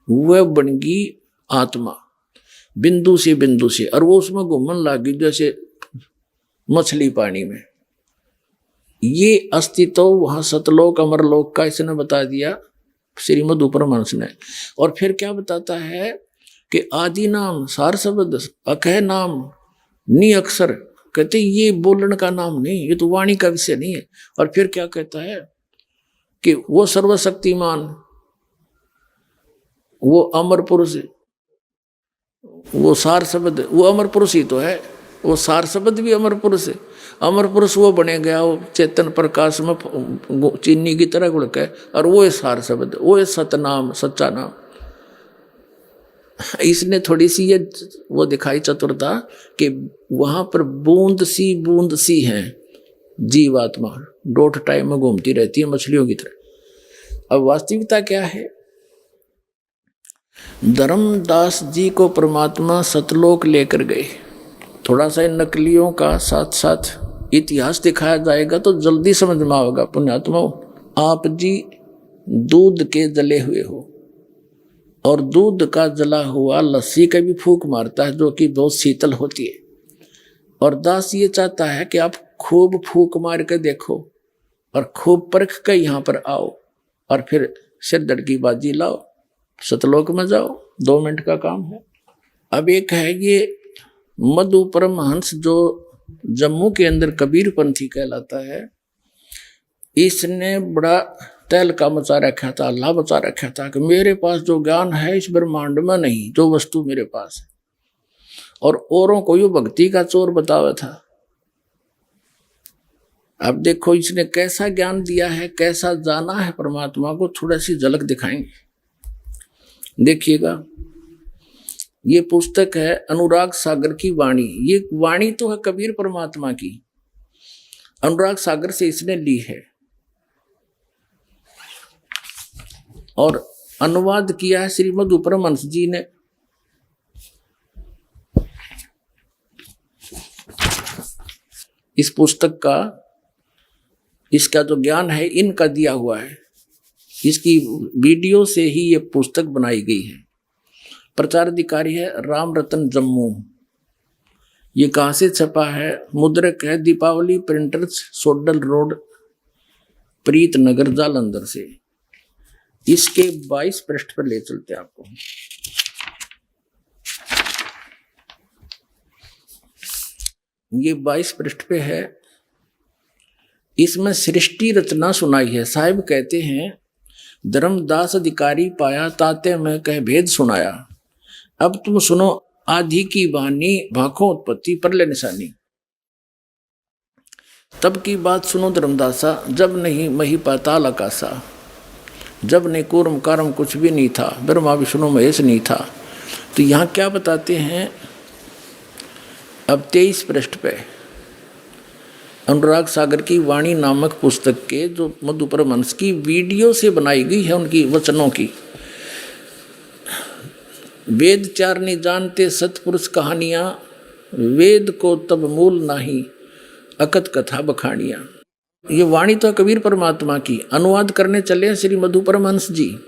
वह बन गई आत्मा बिंदु से, और वो उसमें घूमने लगी जैसे मछली पानी में। ये अस्तित्व वहां सतलोक अमरलोक का इसने बता दिया श्री मधु परमहंस ने। और फिर क्या बताता है कि आदि नाम सार शब्द अकह नाम नी अक्षर, कहते ये बोलने का नाम नहीं, ये तो वाणी का विषय नहीं है। और फिर क्या कहता है कि वो सर्वशक्तिमान, वो अमर पुरुष, वो सार शब्द, वो अमर पुरुष ही तो है, वो सार शब्द भी अमर पुरुष है। अमर पुरुष वो बने गया, वो चेतन प्रकाश में चीनी की तरह गुड़क है, और वो है सार शब्द, वो है सतनाम, सच्चा नाम। इसने थोड़ी सी ये वो दिखाई चतुरता कि वहां पर बूंद सी है जीवात्मा, डोट टाइम में घूमती रहती है मछलियों की तरह। अब वास्तविकता क्या है धर्मदास जी को परमात्मा सतलोक लेकर गए। थोड़ा सा इन नकलियों का साथ साथ इतिहास दिखाया जाएगा तो जल्दी समझ में आएगा। पुण्यात्माओं, आप जी दूध के जले हुए हो और दूध का जला हुआ लस्सी का भी फूंक मारता है, जो कि बहुत शीतल होती है। और दास ये चाहता है कि आप खूब फूंक मार के देखो और खूब परख के यहाँ पर आओ और फिर सिरदर्द की बाजी लाओ, सतलोक में जाओ। 2 मिनट का काम है। अब एक है ये मधु परमहंस, जो जम्मू के अंदर कबीरपंथी कहलाता है। इसने बड़ा तहलका मचा रखा था, अल्लाह बचा रखा था कि मेरे पास जो ज्ञान है इस ब्रह्मांड में नहीं, जो वस्तु मेरे पास है। और औरों को यो भक्ति का चोर बतावा था। अब देखो इसने कैसा ज्ञान दिया है, कैसा जाना है परमात्मा को, थोड़ा सी झलक दिखाएंगे। देखिएगा, ये पुस्तक है अनुराग सागर की वाणी। ये वाणी तो है कबीर परमात्मा की, अनुराग सागर से इसने ली है और अनुवाद किया है श्री मधु परमहंस जी ने। इस पुस्तक का, इसका जो ज्ञान है इनका दिया हुआ है। इसकी वीडियो से ही ये पुस्तक बनाई गई है। प्रचार अधिकारी है राम रतन जम्मू। ये कहाँ से छपा है? मुद्रक है दीपावली प्रिंटर्स, सोडल रोड, प्रीत नगर, जालंधर से। इसके 22 पृष्ठ पर ले चलते हैं आपको। ये 22 पृष्ठ पे है। इसमें सृष्टि रचना सुनाई है। साहिब कहते हैं, धर्मदास अधिकारी पाया, ताते में कह भेद सुनाया। अब तुम सुनो आदि की वाणी, भाखों उत्पत्ति परले निशानी। तब की बात सुनो धर्मदासा, जब नहीं मही पाताल आकाशा, जब नहीं कूर्म कारम कुछ भी नहीं था, ब्रह्मा विष्णु महेश नहीं था। तो यहाँ क्या बताते हैं? अब 23 पृष्ठ पे अनुराग सागर की वाणी नामक पुस्तक के, जो मधु परमहंस की वीडियो से बनाई गई है, उनकी वचनों की। वेद चार नहीं जानते सतपुरुष कहानियां, वेद को तब मूल नाही, अकत कथा बखानियां। ये वाणी तो कबीर परमात्मा की। अनुवाद करने चले श्री मधु परमहंस जी।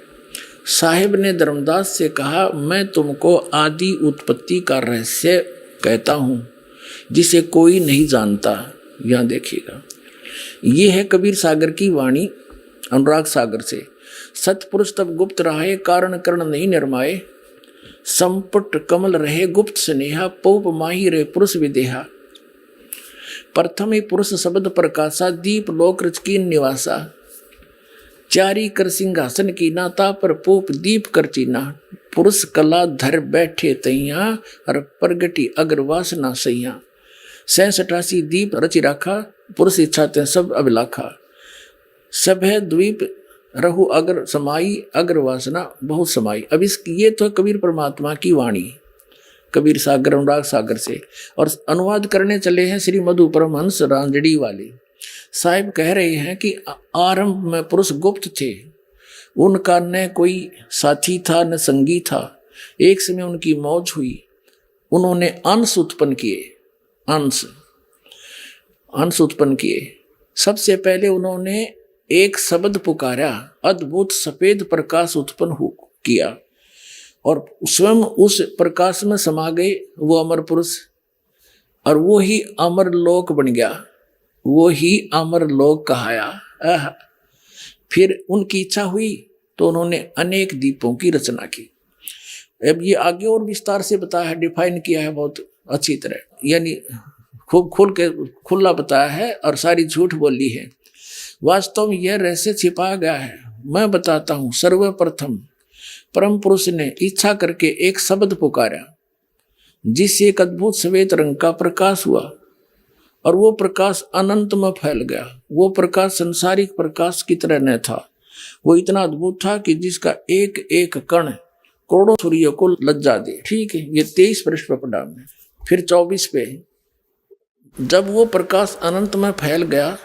साहिब ने धर्मदास से कहा, मैं तुमको आदि उत्पत्ति का रहस्य कहता हूं जिसे कोई नहीं जानता। यहां देखिएगा, ये है कबीर सागर की वाणी अनुराग सागर से। सतपुरुष तब गुप्त रहे, कारण करण नहीं निर्माए, संपुट कमल रहे गुप्त स्नेहा, पौप माही रहे पुरुष विदेहा। प्रथम ही पुरुष शब्द प्रकाशा, दीप लोक रच की निवासा, चारी कर सिंहासन की नाता, पर पोप दीप कर चीना। पुरुष कला धर बैठे तैया, और प्रगटी अगर वासना सैया। 87 दीप रचि राखा, पुरुष इच्छा ते सब अभिलाखा। सब है द्वीप रहु अगर समाई, अगर वासना बहुत समाई। अब इस ये तो कबीर परमात्मा की वाणी, कबीर सागर अनुराग सागर से। और अनुवाद करने चले हैं श्री मधु परमहंस रांजड़ी वाले। साहिब कह रहे हैं कि आरंभ में पुरुष गुप्त थे, उनका न कोई साथी था न संगी था। एक समय उनकी मौज हुई, उन्होंने अंश उत्पन्न किए, अंश उत्पन्न किए। सबसे पहले उन्होंने एक शब्द पुकारा, अद्भुत सफेद प्रकाश उत्पन्न किया और स्वयं उस प्रकाश में समा गए वो अमर पुरुष, और वो ही अमर लोक बन गया, वो ही अमर लोक कहाया। फिर उनकी इच्छा हुई तो उन्होंने अनेक दीपों की रचना की। अब ये आगे और विस्तार से बताया है, डिफाइन किया है बहुत अच्छी तरह, यानी खूब खुला बताया है और सारी झूठ बोली है। वास्तव में यह रहस्य छिपाया गया है। मैं बताता हूँ। सर्वप्रथम परम पुरुष ने इच्छा करके एक शब्द पुकारा, जिससे एक अद्भुत श्वेत रंग का प्रकाश हुआ और वो प्रकाश अनंत में फैल गया। वो प्रकाश संसारिक प्रकाश की तरह न था, वो इतना अद्भुत था कि जिसका एक एक कण करोड़ों सूर्यों को लज्जा दे। ठीक है, ये 23 पृष्ठ पर पढ़ा हमने। फिर 24 पे, जब वो प्रकाश अनंत में फैल गया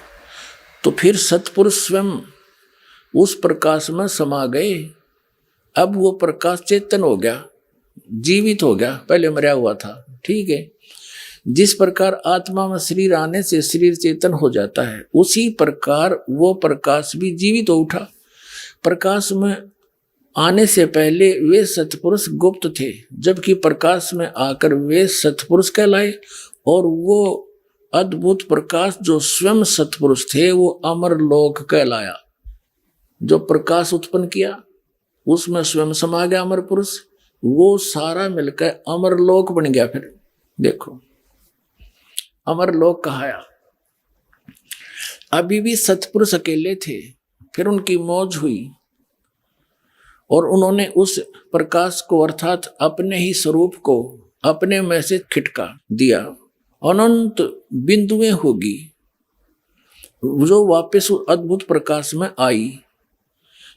तो फिर सतपुरुष स्वयं उस प्रकाश में समा गए अब वो प्रकाश चेतन हो गया, जीवित हो गया, पहले मरा हुआ था, ठीक है। जिस प्रकार आत्मा में शरीर आने से शरीर चेतन हो जाता है, उसी प्रकार वो प्रकाश भी जीवित हो उठा। प्रकाश में आने से पहले वे सत्पुरुष गुप्त थे, जबकि प्रकाश में आकर वे सत्पुरुष कहलाए। और वो अद्भुत प्रकाश जो स्वयं सत्पुरुष थे वो अमर लोक कहलाया। जो प्रकाश उत्पन्न किया उसमें स्वयं समा गया अमर पुरुष, वो सारा मिलकर अमर लोक बन गया। फिर देखो अमर लोक कहाया। अभी भी सत्पुरुष अकेले थे, फिर उनकी मौज हुई और उन्होंने उस प्रकाश को अर्थात अपने ही स्वरूप को अपने में से खिटका दिया। अनंत बिंदुएं होगी जो वापस उस अद्भुत प्रकाश में आई।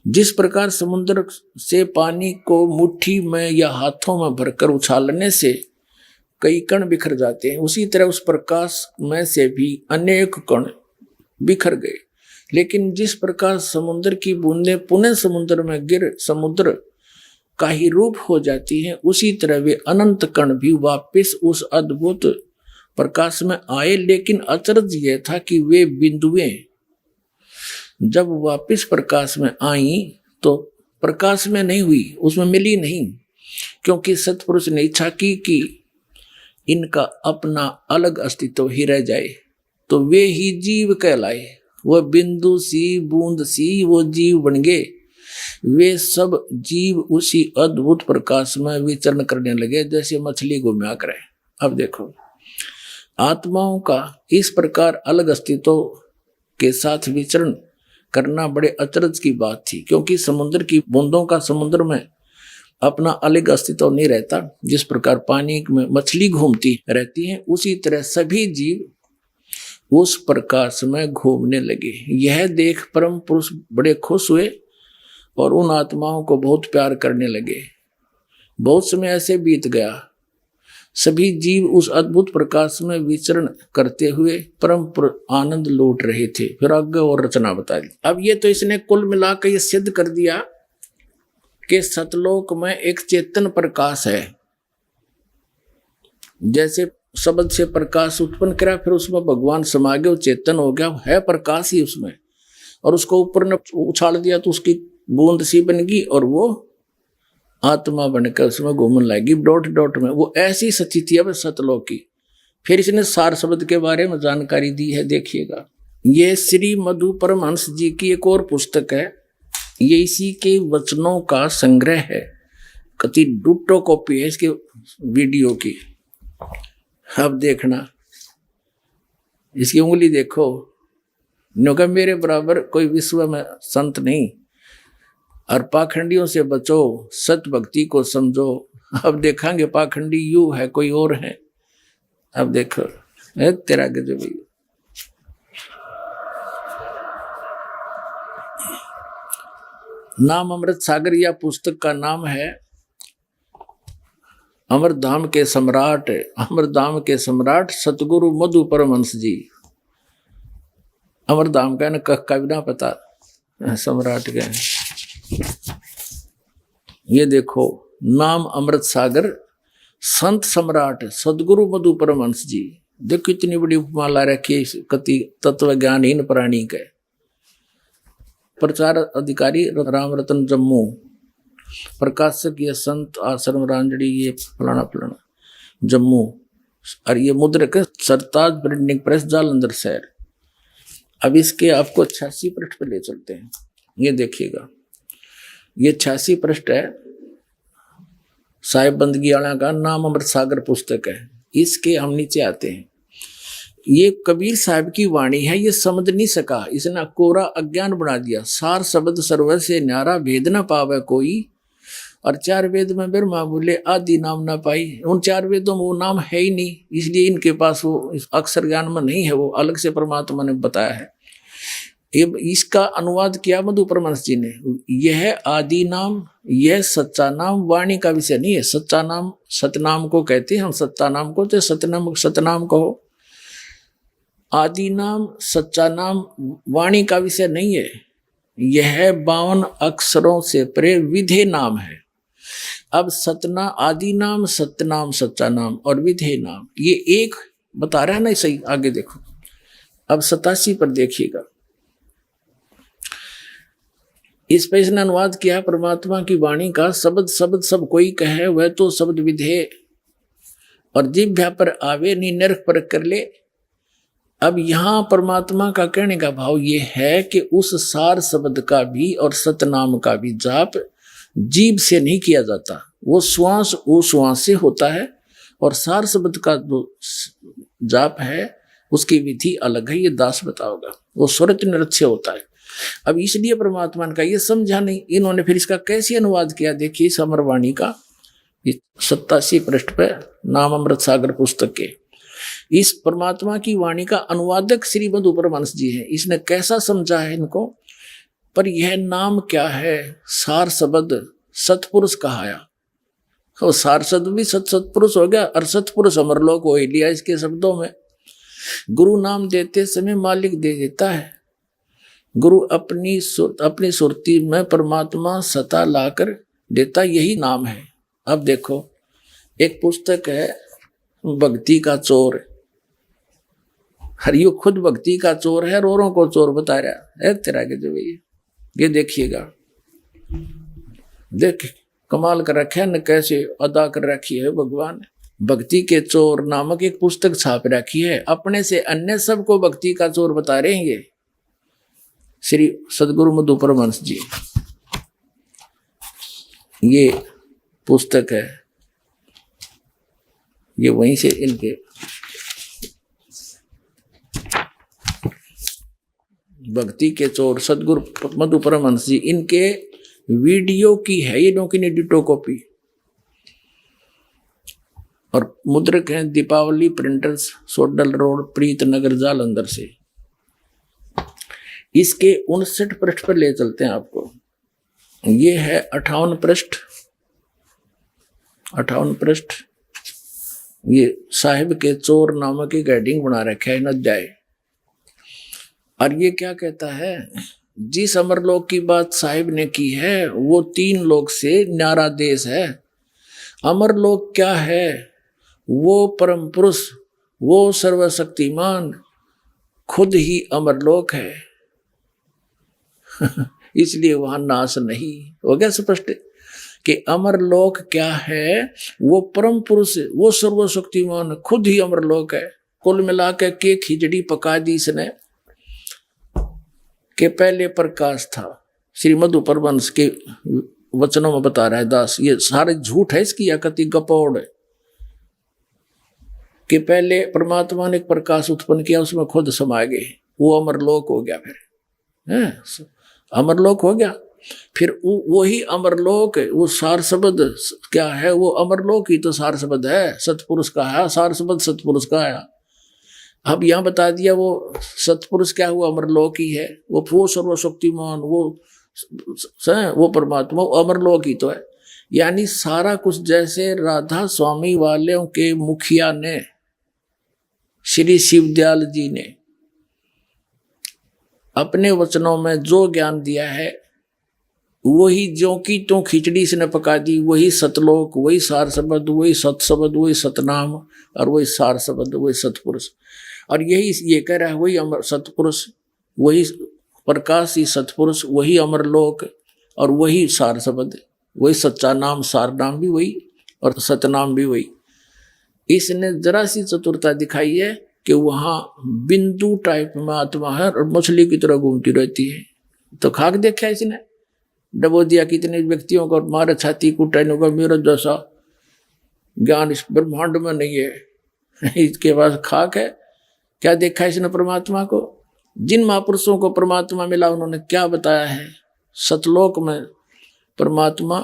जिस प्रकार समुद्र से पानी को मुट्ठी में या हाथों में भरकर उछालने से कई कण बिखर जाते हैं, उसी तरह उस प्रकाश में से भी अनेक कण बिखर गए। लेकिन जिस प्रकार समुद्र की बूंदें पुनः समुद्र में गिर समुद्र का ही रूप हो जाती हैं, उसी तरह वे अनंत कण भी वापस उस अद्भुत प्रकाश में आए। लेकिन अचरज यह था कि वे बिंदुएं जब वापस प्रकाश में आई तो प्रकाश में नहीं हुई, उसमें मिली नहीं, क्योंकि सत्पुरुष ने इच्छा की कि इनका अपना अलग अस्तित्व ही रह जाए, तो वे ही जीव कहलाए। वह बिंदु सी बूंद सी वो जीव बन गए। वे सब जीव उसी अद्भुत प्रकाश में विचरण करने लगे जैसे मछली घूमा करे। अब देखो आत्माओं का इस प्रकार अलग अस्तित्व के साथ विचरण करना बड़े अचरज की बात थी, क्योंकि समुद्र की बूंदों का समुद्र में अपना अलग अस्तित्व नहीं रहता। जिस प्रकार पानी में मछली घूमती रहती है, उसी तरह सभी जीव उस प्रकाश में घूमने लगे। यह देख परम पुरुष बड़े खुश हुए और उन आत्माओं को बहुत प्यार करने लगे। बहुत समय ऐसे बीत गया, सभी जीव उस अद्भुत प्रकाश में विचरण करते हुए परम आनंद लूट रहे थे। फिर आगे और रचना बता दी। अब ये तो इसने कुल मिलाकर ये सिद्ध कर दिया कि सतलोक में एक चेतन प्रकाश है। जैसे शब्द से प्रकाश उत्पन्न करा, फिर उसमें भगवान समा गए, चेतन हो गया, है प्रकाश ही उसमें, और उसको ऊपर ने उछाल दिया तो उसकी बूंद सी बन गई और वो आत्मा बनकर उसमें घूमने लगी डॉट डॉट में। वो ऐसी स्थिति है सतलोक की। फिर इसने सार शब्द के बारे में जानकारी दी है, देखिएगा। ये श्री मधु परमहंस जी की एक और पुस्तक है, ये इसी के वचनों का संग्रह है। कति डुट्टो कॉपी है इसके वीडियो की। अब देखना, इसकी उंगली देखो, न्योंकि मेरे बराबर कोई विश्व में संत नहीं। और पाखंडियों से बचो, सत भक्ति को समझो। अब देखेंगे पाखंडी यू है कोई और है। अब देखो तेरा गजब। नाम अमृत सागर, या पुस्तक का नाम है अमरधाम के सम्राट। अमरधाम के सम्राट सतगुरु मधु परमहंस जी। अमरधाम का का भी ना पता, सम्राट के। ये देखो नाम अमृत सागर, संत सम्राट सदगुरु मधु परमहंस जी। देखो इतनी बड़ी उपमा ला रखी है कति तत्व ज्ञानहीन प्राणी के। प्रचार अधिकारी राम रतन जम्मू, प्रकाशक ये संत आश्रम रांजड़ी, ये फलाना फलाना जम्मू। और ये मुद्रक सरताज प्रिंटिंग प्रेस जालंधर शहर। अब इसके आपको 86 पृष्ठ पे ले चलते हैं। ये देखिएगा, ये 86 पृष्ठ है, साहिब बंदगी वाला का नाम अमृत सागर पुस्तक है। इसके हम नीचे आते हैं। ये कबीर साहब की वाणी है, ये समझ नहीं सका, इसने कोरा अज्ञान बना दिया। सार शब्द सर्व से न्यारा, भेद न पावे कोई। और 4 वेद में ब्रह्मा बोले आदि नाम ना पाई। उन 4 वेदों में वो नाम है ही नहीं, इसलिए इनके पास वो अक्षर ज्ञान में नहीं है, वो अलग से परमात्मा ने बताया है। इसका अनुवाद किया मधु परमहंस जी ने। यह आदि नाम, यह सच्चा नाम वाणी का विषय नहीं है। सच्चा नाम सतनाम को कहते हैं हम, सच्चा नाम को, तो सतनाम कहो। आदि नाम सच्चा नाम वाणी का विषय नहीं है। यह 52 अक्षरों से परे विधेय नाम है। अब सतना आदि नाम, सत्य नाम, सच्चा नाम और विधेय नाम, ये एक बता रहा है ना सही। आगे देखो, अब 87 पर देखिएगा। इस पे इसने अनुवाद किया, परमात्मा की वाणी का शब्द शब्द सब कोई कहे, वह तो शब्द विधेय और जिह्वा पर आवे, नी नरक पर कर ले। अब यहां परमात्मा का कहने का भाव ये है कि उस सार शब्द का भी और सतनाम का भी जाप जीभ से नहीं किया जाता, वो श्वास उश्वास से होता है। और सार शब्द का जो जाप है उसकी विधि अलग है, ये दास बताओगा, वो स्वरत नृत्य से होता है। अब इसलिए परमात्मा का ये समझा नहीं, इन्होंने फिर इसका कैसे अनुवाद किया। देखिए समरवाणी का 87 पृष्ठ पे नाम अमृत सागर पुस्तक के इस परमात्मा की वाणी का अनुवादक श्री मधु परमहंस जी हैं। इसने कैसा समझा है इनको, पर यह नाम क्या है, सार शब्द सतपुरुष कहाया। और सार शब्द भी सतपुरुष हो गया और सतपुरुष अमरलोक हो लिया। इसके शब्दों में गुरु नाम देते समय मालिक दे देता है। गुरु अपनी सुरती में परमात्मा सता लाकर देता, यही नाम है। अब देखो एक पुस्तक है भक्ति का चोर, हरियो खुद भक्ति का चोर है, रोरों को चोर बता रहा है तेरा के जो ये देखिएगा, देख कमाल कर रखे न, कैसे अदा कर रखी है भगवान। भक्ति के चोर नामक एक पुस्तक छाप रखी है, अपने से अन्य सबको भक्ति का चोर बता रहे हैं ये श्री सदगुरु मधु परमहंस जी। ये पुस्तक है, ये वहीं से इनके भक्ति के चोर सदगुरु मधु परमहंस जी, इनके वीडियो की है ये की डिटो कॉपी। और मुद्रक हैं दीपावली प्रिंटर्स, सोडल रोड, प्रीत नगर, जालंधर से। इसके 59 पृष्ठ पर ले चलते हैं आपको। ये है 58 पृष्ठ, 58 पृष्ठ। ये साहिब के चोर नामक एक हेडिंग बना रखा है न अध्याय। और ये क्या कहता है, जिस अमरलोक की बात साहिब ने की है वो 3 लोक से न्यारा देश है। अमरलोक क्या है, वो परम पुरुष, वो सर्वशक्तिमान खुद ही अमरलोक है। इसलिए वहां नाश नहीं हो गया स्पष्ट कि अमरलोक क्या है, वो परम पुरुष, वो सर्वशक्तिमान खुद ही अमरलोक है। कुल मिला के खिचड़ी पका दी इसने के पहले प्रकाश था। श्री मधु परमहंस के वचनों में बता रहा है दास, ये सारे झूठ है इसकी, या कति गपौड़ है कि पहले परमात्मा ने एक प्रकाश उत्पन्न किया, उसमें खुद समा गए, वो अमरलोक हो गया। फिर है अमरलोक हो गया, फिर वही अमरलोक, वो सार शब्द क्या है, वो अमरलोक ही तो सार शब्द है, सतपुरुष का है सार शब्द, सतपुरुष का है। अब यहाँ बता दिया वो सतपुरुष क्या हुआ, अमरलोक ही है, वो सर्वशक्तिमान, वो परमात्मा अमरलोक ही तो है। यानी सारा कुछ जैसे राधा स्वामी वालों के मुखिया ने श्री शिवदयाल जी ने अपने वचनों में जो ज्ञान दिया है, वही जो की तो खिचड़ी से न पका दी, वही सतलोक, वही सार शब्द, वही सत शब्द, वही सतनाम और वही सार शब्द, वही सतपुरुष। और यही ये कह रहा है, वही अमर सतपुरुष, वही प्रकाश ही सतपुरुष, वही अमरलोक और वही सार शब्द, वही सच्चा नाम, सार नाम भी वही और सतनाम भी वही। इसने जरा सी चतुरता दिखाई है कि वहां बिंदु टाइप में आत्मा है और मछली की तरह घूमती रहती है। तो खाक देखा है इसने, डबो दिया कितने व्यक्तियों को, मारे छाती कुटाने का मेरा जैसा ज्ञान इस ब्रह्मांड में नहीं है, इसके पास खाक है। क्या देखा इसने परमात्मा को, जिन महापुरुषों को परमात्मा मिला उन्होंने क्या बताया है। सतलोक में परमात्मा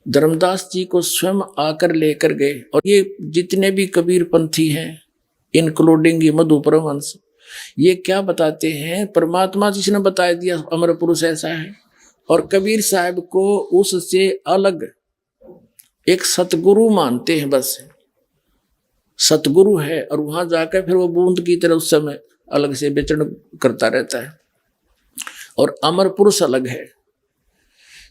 धर्मदास जी को स्वयं आकर लेकर गए। और ये जितने भी कबीर पंथी हैं, इंक्लूडिंग ये मधु परमहंस, ये क्या बताते हैं, परमात्मा जिसने बता दिया अमर पुरुष ऐसा है, और कबीर साहब को उससे अलग एक सतगुरु मानते हैं। बस सतगुरु है, और वहां जाकर फिर वो बूंद की तरह उस समय अलग से विचरण करता रहता है। और अमर पुरुष अलग है।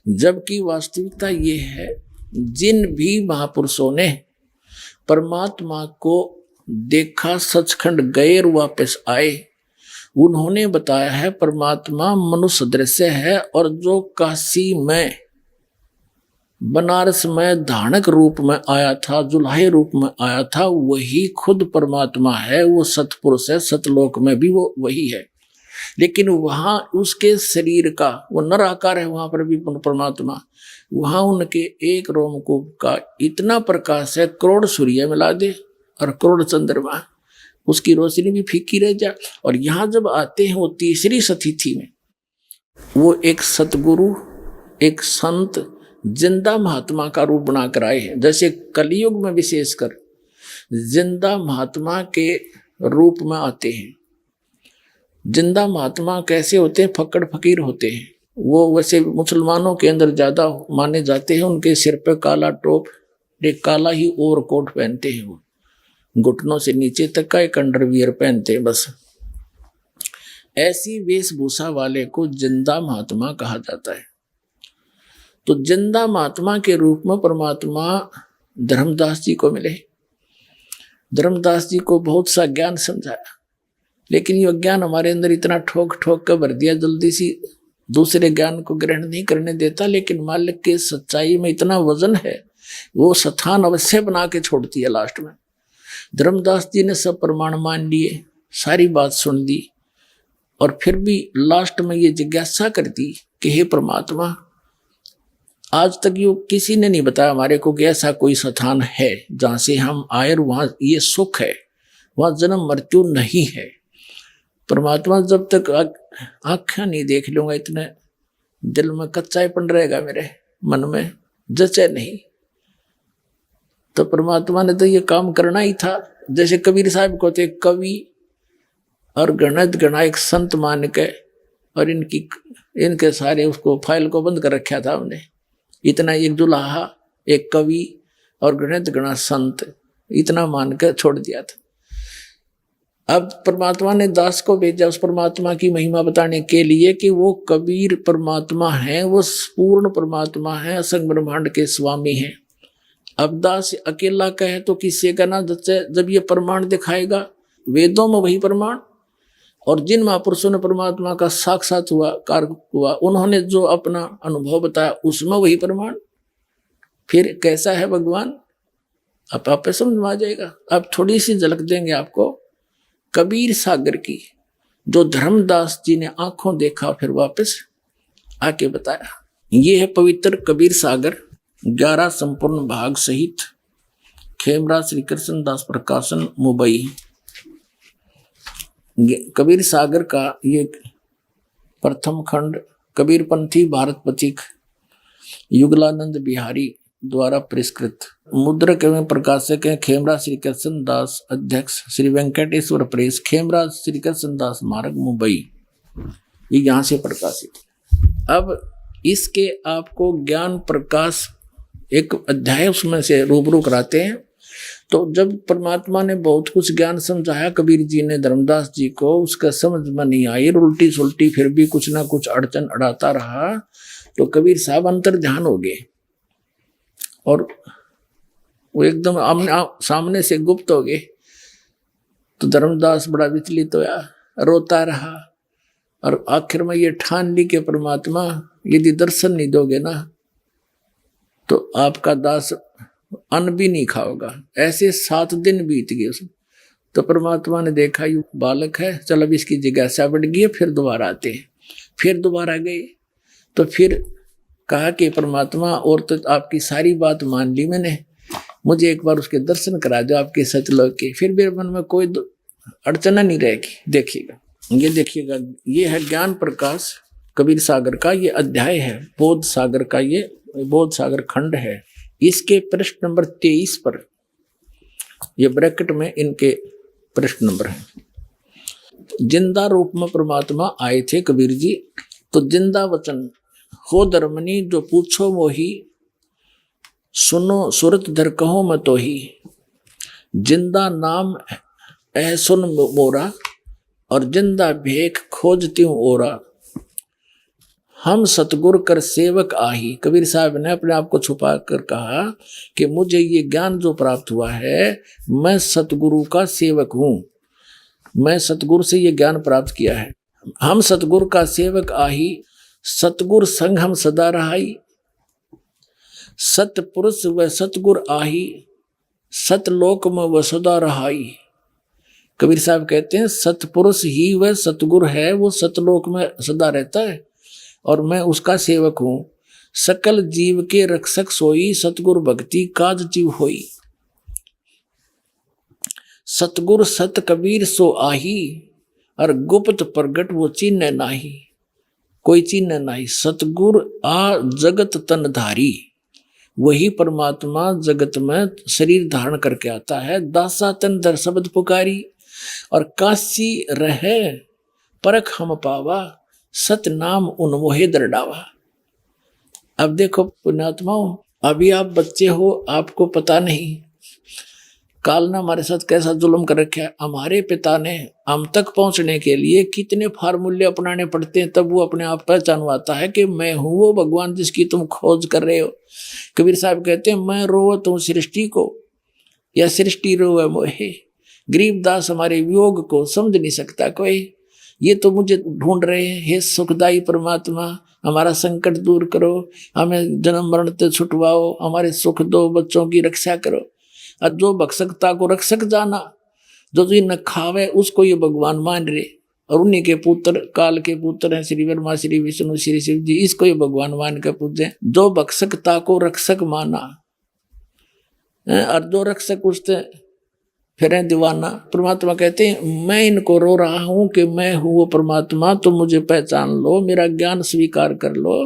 जबकि वास्तविकता ये है, जिन भी महापुरुषों ने परमात्मा को देखा, सचखंड गए और वापस आए, उन्होंने बताया है परमात्मा मनुष्य दृश्य है, और जो काशी में, बनारस में धानक रूप में आया था, जुल्हे रूप में आया था, वही खुद परमात्मा है। वो सतपुरुष है, सतलोक में भी वो वही है। लेकिन वहां उसके शरीर का वो नर आकार है, वहां पर भी परमात्मा, वहां उनके एक रोमकूप का इतना प्रकाश है, करोड़ सूर्य मिला दे और करोड़ चंद्रमा, उसकी रोशनी भी फीकी रह जाए। और यहाँ जब आते हैं वो तीसरी सतिथि में, वो एक सतगुरु, एक संत, जिंदा महात्मा का रूप बनाकर आए हैं। जैसे कलयुग में विशेषकर जिंदा महात्मा के रूप में आते हैं। जिंदा महात्मा कैसे होते हैं? फक्कड़ फकीर होते हैं। वो वैसे मुसलमानों के अंदर ज्यादा माने जाते हैं। उनके सिर पे काला टोप, एक काला ही ओवरकोट पहनते हैं, वो घुटनों से नीचे तक का एक अंडरवियर पहनते हैं बस। ऐसी वेशभूषा वाले को जिंदा महात्मा कहा जाता है। तो जिंदा महात्मा के रूप में परमात्मा धर्मदास जी को मिले। धर्मदास जी को बहुत सा ज्ञान समझाया, लेकिन ये ज्ञान हमारे अंदर इतना ठोक ठोक कर भर दिया, जल्दी सी दूसरे ज्ञान को ग्रहण नहीं करने देता। लेकिन मालिक के सच्चाई में इतना वजन है, वो स्थान अवश्य बना के छोड़ती है लास्ट में। धर्मदास जी ने सब प्रमाण मान लिए, सारी बात सुन दी, और फिर भी लास्ट में ये जिज्ञासा कर दी कि हे परमात्मा, आज तक यो किसी ने नहीं बताया हमारे को कि ऐसा कोई स्थान है जहां से हम आए और वहां ये सुख है, वहां जन्म मृत्यु नहीं है। परमात्मा, जब तक आँखें नहीं देख लूंगा, इतने दिल में कच्चाईपन रहेगा, मेरे मन में जचे नहीं। तो परमात्मा ने तो ये काम करना ही था। जैसे कबीर साहब को थे कवि और गणित गणायक संत मान के, और इनके सारे उसको फाइल को बंद कर रखा था हमने। इतना एक दुल्हा, एक कवि और गणित गणा संत, इतना मान कर छोड़ दिया था। अब परमात्मा ने दास को भेजा उस परमात्मा की महिमा बताने के लिए कि वो कबीर परमात्मा है, वो पूर्ण परमात्मा है, असंग ब्रह्मांड के स्वामी हैं। अब दास अकेला कहे तो किससे कहना? जब ये प्रमाण दिखाएगा, वेदों में वही प्रमाण, और जिन महापुरुषों ने परमात्मा का साक्षात हुआ कार्य हुआ, उन्होंने जो अपना अनुभव बताया उसमें वही प्रमाण। फिर कैसा है भगवान, अब आप समझ में आ जाएगा। अब थोड़ी सी झलक देंगे आपको कबीर सागर की, जो धर्मदास जी ने आंखों देखा फिर वापस आके बताया। ये है पवित्र कबीर सागर, 11 संपूर्ण भाग सहित, खेमराज श्री कृष्ण दास प्रकाशन, मुंबई। कबीर सागर का ये प्रथम खंड कबीरपंथी भारत पथिक युगलानंद बिहारी द्वारा पुरस्कृत, मुद्रक एवं प्रकाशक हैं खेमराज श्री कृष्ण दास, अध्यक्ष श्री वेंकटेश्वर प्रेस, खेमराज श्री कृष्ण दास मार्ग, मुंबई। ये यहाँ से प्रकाशित। अब इसके आपको ज्ञान प्रकाश एक अध्याय उसमें से रूबरू कराते हैं। तो जब परमात्मा ने बहुत कुछ ज्ञान समझाया कबीर जी ने धर्मदास जी को, उसका समझ में नहीं आई, उल्टी सुल्टी फिर भी कुछ ना कुछ अड़चन अड़ाता रहा, तो कबीर साहब अंतर ध्यान हो गए और वो एकदम सामने से गुप्त हो गए। तो धर्मदास बड़ा विचलित होया, रोता रहा, और आखिर में ये ठान ली कि परमात्मा यदि दर्शन नहीं दोगे ना तो आपका दास अन्न भी नहीं खाओगा। ऐसे 7 दिन बीत गए उसमें। तो परमात्मा ने देखा यू बालक है, चल अब इसकी जिज्ञासा बढ़ गई है, फिर दोबारा आते हैं। फिर दोबारा गए तो फिर कहा कि परमात्मा, और तो आपकी सारी बात मान ली मैंने, मुझे एक बार उसके दर्शन करा दो आपके सतलोक के, फिर मेरे मन में कोई अड़चना नहीं रहेगी। देखिएगा, ये देखिएगा, ये है ज्ञान प्रकाश कबीर सागर का, ये अध्याय है। बोध सागर का ये बोध सागर खंड है। इसके पृष्ठ नंबर 23 पर, ये ब्रैकेट में इनके पृष्ठ नंबर है। जिंदा रूप में परमात्मा आए थे कबीर जी, तो जिंदा वचन हो धर्मनी, जो पूछो मोही, सुनो सुरत धर कहो मैं तो ही। जिंदा नाम सुन मोरा, और जिंदा भेख खोजती हूँ ओरा। हम सतगुरु कर सेवक आही। कबीर साहब ने अपने आप को छुपा कर कहा कि मुझे ये ज्ञान जो प्राप्त हुआ है, मैं सतगुरु का सेवक हूं, मैं सतगुरु से ये ज्ञान प्राप्त किया है। हम सतगुरु का सेवक आही, सतगुरु संग हम सदा रहाई। सतपुरुष व सतगुरु आही, सतलोक में वह सदा रहाई। कबीर साहब कहते हैं सतपुरुष ही वह सतगुरु है, वो सतलोक में सदा रहता है और मैं उसका सेवक हूं। सकल जीव के रक्षक सोई, सतगुरु भक्ति काज जीव होई। सतगुरु सत कबीर सो आही, और गुप्त प्रगट वो चिन्ह नाही, कोई चिन्ह नाही। सतगुरु आ जगत तन धारी, वही परमात्मा जगत में शरीर धारण करके आता है। दासा तन दर शब्द पुकारी, और काशी रहे परख हम पावा, सत नाम उन मोहे दर डावा। अब देखो पुण्यात्माओं, अभी आप बच्चे हो, आपको पता नहीं काल ने हमारे साथ कैसा जुल्म कर रखा है। हमारे पिता ने हम तक पहुंचने के लिए कितने फार्मूले अपनाने पड़ते हैं, तब वो अपने आप पहचानवाता है कि मैं हूं वो भगवान जिसकी तुम खोज कर रहे हो। कबीर साहब कहते हैं मैं रोवत हूं सृष्टि को, या सृष्टि रोवे मोहे। गरीबदास हमारे वियोग को समझ नहीं सकता कोई, ये तो मुझे ढूंढ रहे हैं। हे सुखदाई परमात्मा, हमारा संकट दूर करो, हमें जन्म मरण से छुटवाओ, हमारे सुख दो, बच्चों की रक्षा करो। और जो भक्षकता को रक्षक जाना, जो न खावे उसको ये भगवान मान रहे, और उन्हीं के पुत्र, काल के पुत्र हैं श्री ब्रह्मा, श्री विष्णु, श्री शिव जी, इसको ये भगवान मान के पूजे। जो भक्षकता को रक्षक माना, और जो रक्षक उससे फिर दीवाना। परमात्मा कहते हैं मैं इनको रो रहा हूं कि मैं हूं वो परमात्मा, तुम मुझे पहचान लो, मेरा ज्ञान स्वीकार कर लो,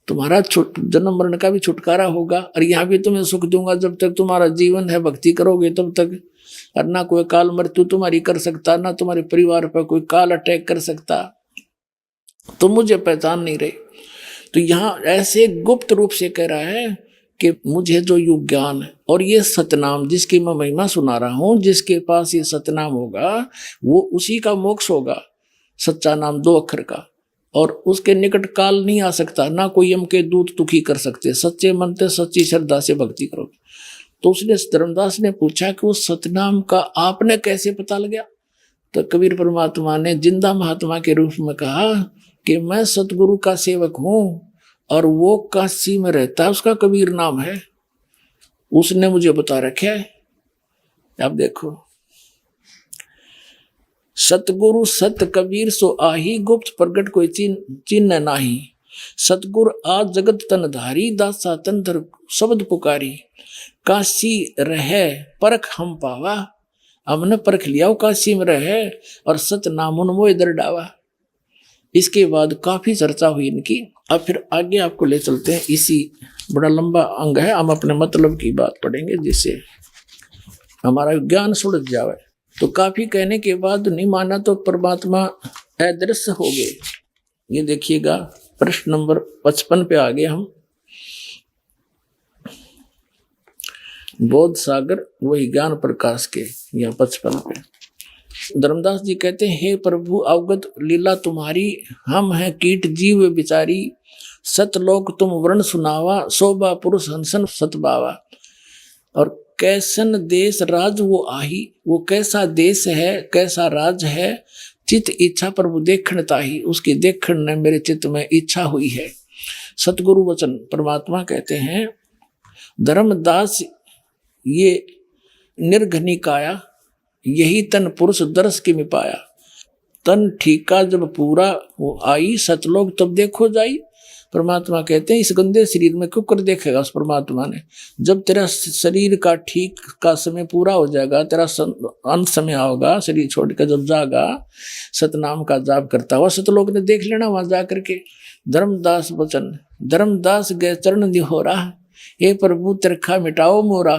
तुम्हारा जन्म मरण का भी छुटकारा होगा, और यहाँ भी तुम्हें सुख दूंगा। जब तक तुम्हारा जीवन है भक्ति करोगे तब तक, और ना कोई काल मृत्यु तुम्हारी कर सकता, ना तुम्हारे परिवार पर कोई काल अटैक कर सकता। तुम मुझे पहचान नहीं रहे। तो यहाँ ऐसे गुप्त रूप से कह रहा है कि मुझे जो युग ज्ञान है और ये सतनाम जिसकी मैं महिमा सुना रहा हूं, जिसके पास ये सतनाम होगा वो उसी का मोक्ष होगा। सच्चा नाम 2 अक्षर का, और उसके निकट काल नहीं आ सकता, ना कोई यम के दूत दुखी कर सकते। सच्चे मन से सच्ची श्रद्धा से भक्ति करो। तो उसने धर्मदास ने पूछा कि वो सतनाम का आपने कैसे पता लगा? तो कबीर परमात्मा ने जिंदा महात्मा के रूप में कहा कि मैं सतगुरु का सेवक हूं, और वो काशी में रहता है, उसका कबीर नाम है, उसने मुझे बता रखा है। अब देखो, सतगुरु सत कबीर सो आही, गुप्त प्रगट कोई चिन्ह नाही। सतगुरु आ जगत तन धारी, दासा तन धर शब्द पुकारी। काशी रहे परख हम पावा, हमने परख लिया वो काशी में रहे, और सत नाम उन मोह दर डावा। इसके बाद काफी चर्चा हुई इनकी। अब फिर आगे आपको ले चलते हैं, इसी बड़ा लंबा अंग है, हम अपने मतलब की बात पढ़ेंगे जिससे हमारा ज्ञान सुलझ जाए। तो काफी कहने के बाद नहीं माना तो परमात्मा अदृश्य हो गए। ये देखिएगा प्रश्न नंबर 55 पे आ गए हम। बोध सागर वही ज्ञान प्रकाश के, यहाँ 55 पे धर्मदास जी कहते हैं हे प्रभु अवगत लीला तुम्हारी, हम हैं कीट जीव बिचारी। सतलोक तुम वर्ण सुनावा, शोभा पुरुष हंसन सतबावा। और कैसन देश राज वो आही, वो कैसा देश है, कैसा राज है। चित इच्छा प्रभु देखण ताही, उसकी देखण ने मेरे चित्त में इच्छा हुई है। सतगुरु वचन परमात्मा कहते हैं धर्मदास ये निर्घनिकाया, यही तन पुरुष दर्श की में पाया। तन ठीका जब पूरा वो आई, सतलोक तब देखो जाई। परमात्मा कहते हैं इस गंदे शरीर में क्यों कर देखेगा उस परमात्मा ने। जब तेरा शरीर का ठीक का समय पूरा हो जाएगा, तेरा अंत समय होगा, शरीर छोड़ कर जब जागा, सतनाम का जाप करता हुआ सतलोक ने देख लेना वहां जा करके। धर्मदास वचन, धर्मदास गए चरण निहोरा, हे प्रभु तिरखा मिटाओ मोरा।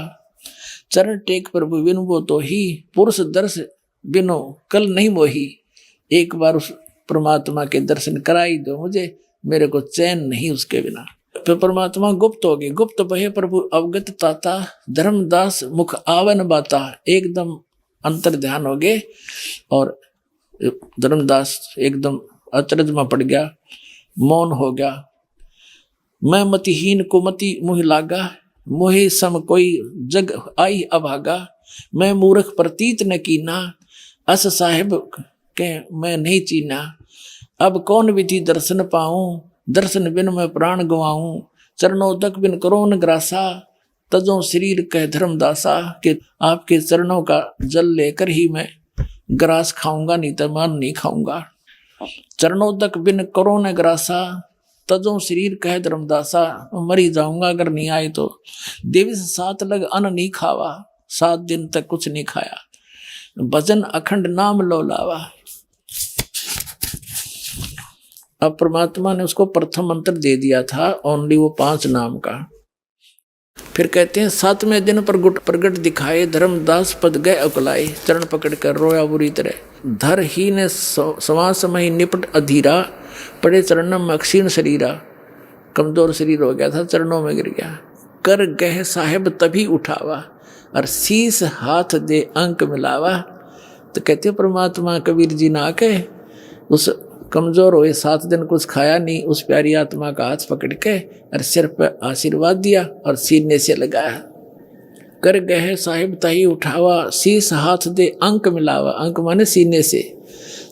चरण टेक प्रभु बिनु वो तो ही, पुरुष दर्श बिनो कल नहीं मोही। एक बार उस परमात्मा के दर्शन कराई दो मुझे, मेरे को चैन नहीं उसके बिना। फिर परमात्मा गुप्त हो गए। गुप्त बहे प्रभु अवगत ताता, धर्मदास मुख आवन बाता। एकदम अंतर ध्यान हो गए और धर्मदास एकदम अचरज में पड़ गया मौन हो गया। मैं मतिहीन को मति मुँह लागा, मोहे सम कोई जग आई अभागा। मैं मूर्ख प्रतीत न कीना, अस साहिब के मैं नहीं चीना। अब कौन विधि दर्शन पाऊं, दर्शन बिन मैं प्राण गवाऊं। चरणोदक बिन करो न ग्रासा, तजो शरीर कह धर्मदासा। कि आपके चरणों का जल लेकर ही मैं ग्रास खाऊंगा, नहीं तो मान नहीं खाऊंगा। चरणोदक बिन करो न ग्रासा, तजो शरीर कह धर्मदासा। मरी जाऊंगा अगर नहीं आए तो। देवी से 7 लग अन्न नहीं खावा, 7 दिन तक कुछ नहीं खाया। भजन अखंड नाम लो लावा। अब परमात्मा ने उसको प्रथम मंत्र दे दिया था, ओनली वो 5 नाम का। फिर कहते हैं 7वें दिन प्रगट दिखाए, धर्मदास पद गए अकुलाए। चरण पकड़ कर रोया बुरी तरह। धर ही ने समास मही निपट अधीरा, पड़े चरणों में अक्षीण शरीरा। कमजोर शरीर हो गया था, चरणों में गिर गया। कर गह साहेब तभी उठावा, और शीस हाथ दे अंक मिलावा। तो कहते हैं परमात्मा कबीर जी ना के उस कमजोर हुए 7 दिन कुछ खाया नहीं, उस प्यारी आत्मा का हाथ पकड़ के और सिर पर आशीर्वाद दिया और सीने से लगाया। कर गए साहिब तही उठावा, शीस हाथ दे अंक मिलावा। अंक माने सीने से।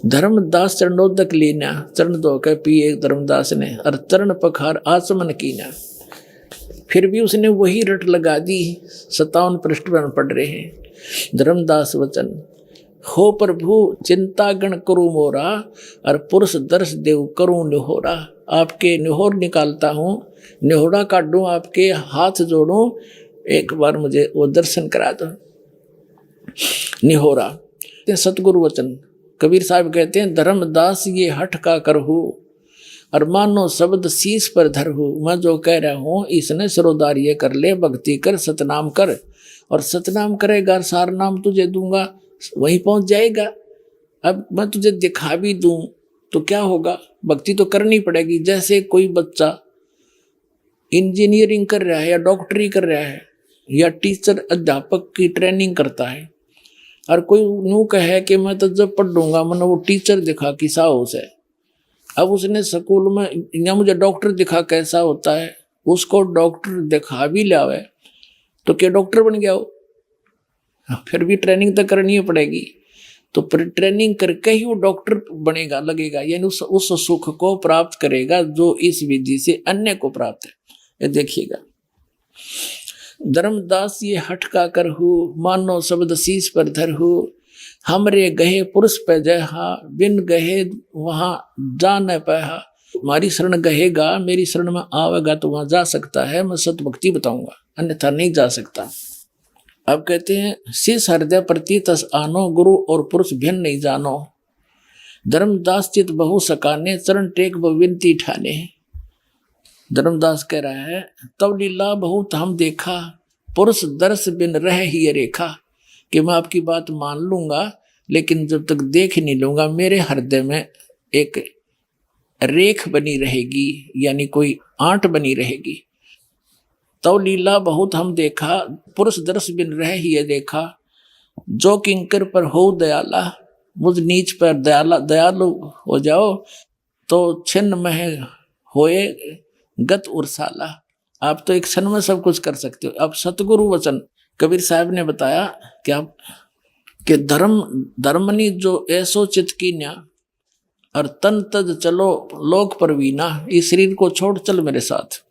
धर्मदास चरणोदक लीना, चरण धो के पिए धर्मदास ने, और चरण पखार आचमन कीना। फिर भी उसने वही रट लगा दी। 57 पृष्ठ पर पढ़ रहे हैं। धर्मदास वचन, हो प्रभु चिंता गण करूँ मोरा, और पुरुष दर्श देव करूँ निहोरा। आपके निहोर निकालता हूँ, निहोरा काटूं, आपके हाथ जोड़ूं, एक बार मुझे वो दर्शन करा दो। निहोरा सतगुरु वचन। कबीर साहब कहते हैं धर्मदास ये हठ का करहु, और मानो शब्द शीश पर धरहु। मैं जो कह रहा हूँ इसने सरोदारिये कर ले, भक्ति कर, सतनाम कर। और सतनाम करेगा, सार नाम तुझे दूंगा, वहीं पहुंच जाएगा। अब मैं तुझे दिखा भी दूं तो क्या होगा, भक्ति तो करनी पड़ेगी। जैसे कोई बच्चा इंजीनियरिंग कर रहा है, या डॉक्टरी कर रहा है, या टीचर अध्यापक की ट्रेनिंग करता है, और कोई यूं कहे कि मैं तो जब पढ़ लूंगा, मैंने वो टीचर दिखा किसा उसे। अब उसने स्कूल में या मुझे डॉक्टर दिखा कैसा होता है, उसको डॉक्टर दिखा भी लावे तो क्या डॉक्टर बन गया हो? फिर भी ट्रेनिंग तो करनी ही पड़ेगी। तो ट्रेनिंग करके ही वो डॉक्टर बनेगा, लगेगा, यानी उस सुख को प्राप्त करेगा जो इस विधि से अन्य को प्राप्त है। ये देखिएगा, धर्मदास ये हठ का करहु, मानो शब्द शीश पर धरहु। हमरे गहे पुरुष पे जहा, बिन गहे वहां जा न पाया। हमारी शरण गहेगा, मेरी शरण में आवेगा तो वहां जा सकता है, मैं सत भक्ति बताऊंगा, अन्यथा नहीं जा सकता। अब कहते हैं शीश हृदय प्रति तस आनो, गुरु और पुरुष भिन्न नहीं जानो। धर्मदास चित बहु सकाने, चरण टेक विनती ठाने। धर्मदास कह रहा है तब लीला बहुत हम देखा, पुरुष दर्श बिन रह ही रेखा। कि मैं आपकी बात मान लूंगा, लेकिन जब तक देख नहीं लूंगा मेरे हृदय में एक रेख बनी रहेगी, यानी कोई आंट बनी रहेगी। तो लीला बहुत हम देखा, पुरुष दर्श बिन रह ही देखा। जो किंकर पर हो दयाला, मुझ नीच पर दयालु हो जाओ, तो छिन्न में होए गत उर्साला। आप तो एक क्षण में सब कुछ कर सकते हो। अब सतगुरु वचन कबीर साहब ने बताया क्या कि धर्मनी जो ऐसो चित कीन्या, और तन तज चलो लोक परवीना। इस शरीर को छोड़ चल मेरे साथ।